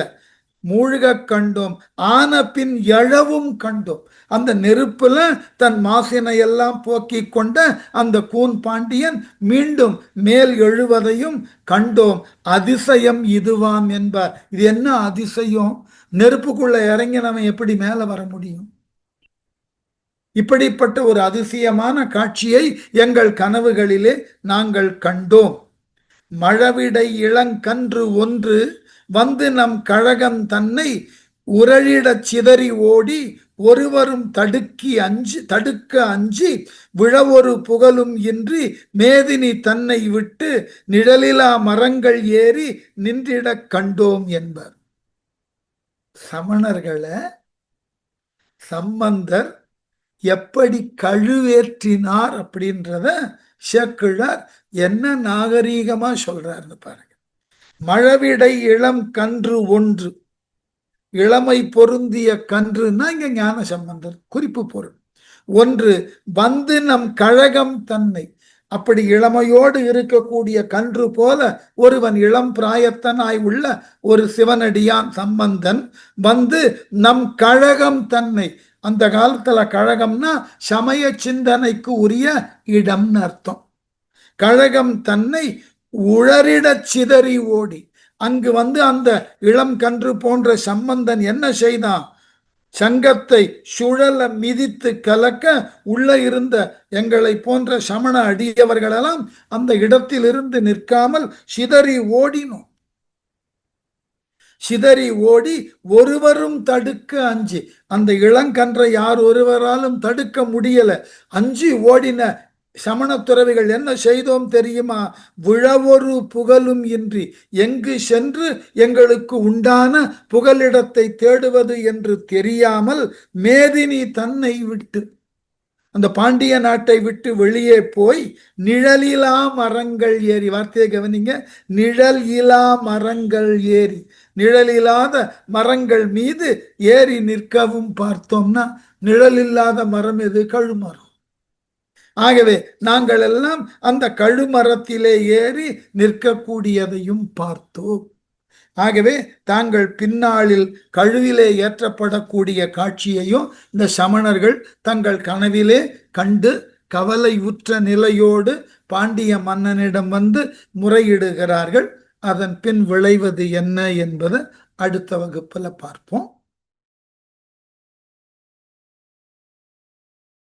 மூழ்க கண்டோம், ஆன பின் எழவும் கண்டோம். அந்த நெருப்புல தன் மாசினை எல்லாம் போக்கி கொண்ட அந்த கூன் பாண்டியன் மீண்டும் மேல் எழுவதையும் கண்டோம், அதிசயம் இதுவாம் என்பார். இது என்ன அதிசயம்? நெருப்புக்குள்ள இறங்கினவன் எப்படி மேல வர முடியும்? இப்படிப்பட்ட ஒரு அதிசயமான காட்சியை எங்கள் கனவுகளிலே நாங்கள் கண்டோம். மழவிடை இளங்கன்று ஒன்று வந்து நம் கழகம் தன்னை உரழிடச் சிதறி ஓடி ஒருவரும் தடுக்க அஞ்சி விழவொரு புகழும் இன்றி மேதினி தன்னை விட்டு நிழலிலா மரங்கள் ஏறி நின்றிடக் கண்டோம் என்பர். சமணர்களை சம்பந்தர் எப்படி கழுவேற்றினார் அப்படின்றத சேக்கிழார் என்ன நாகரீகமா சொல்றாருன்னு பாருங்க. மழவிடை இளம் கன்று ஒன்று, இளமை பொருந்திய கன்றுன்னா இங்க ஞான சம்பந்தர் குறிப்பு பொருள். ஒன்று வந்து நம் கழகம் தன்னை, அப்படி இளமையோடு இருக்கக்கூடிய கன்று போல ஒருவன் இளம் பிராயத்தனாய் உள்ள ஒரு சிவனடியான் சம்பந்தன் வந்து நம் கழகம் தன்னை, அந்த காலத்துல கழகம்னா சமய சிந்தனைக்கு உரிய இடம்னு அர்த்தம். கழகம் தன்னை உளறிடச் சிதறி ஓடி, அங்கு வந்து அந்த இளம் கன்று போன்ற சம்பந்தன் என்ன செய்தான்? சங்கத்தை சுழல மிதித்து கலக்க உள்ள இருந்த எங்களை போன்ற சமண அடியவர்களெல்லாம் அந்த இடத்தில் இருந்து நிற்காமல் சிதறி ஓடினோம். சிதறி ஓடி ஒருவரும் தடுக்க அஞ்சி, அந்த இளங்கன்றை யார் ஒருவராலும் தடுக்க முடியல, அஞ்சி ஓடின சமண துறவிகள் என்ன செய்தோம் தெரியுமா? விழவொரு புகழும் இன்றி, எங்கு சென்று எங்களுக்கு உண்டான புகலிடத்தை தேடுவது என்று தெரியாமல் மேதினி தன்னை விட்டு, அந்த பாண்டிய நாட்டை விட்டு வெளியே போய் நிழலிலா மரங்கள் ஏறி, வார்த்தையை கவனிங்க, நிழல் இலா மரங்கள் ஏறி, நிழலில்லாத மரங்கள் மீது ஏறி நிற்கவும் பார்த்தோம்னா நிழல் இல்லாத மரம் எது? கழுமரம். ஆகவே நாங்கள் எல்லாம் அந்த கழுமரத்திலே ஏறி நிற்கக்கூடியதையும் பார்த்தோம். ஆகவே தாங்கள் பின்னாளில் கழுவிலே ஏற்றப்படக்கூடிய காட்சியையும் இந்த சமணர்கள் தங்கள் கனவிலே கண்டு கவலை உற்ற நிலையோடு பாண்டிய மன்னனிடம் வந்து முறையிடுகிறார்கள். அதன் பின் விளைவது என்ன என்பதை அடுத்த வகுப்புல பார்ப்போம்.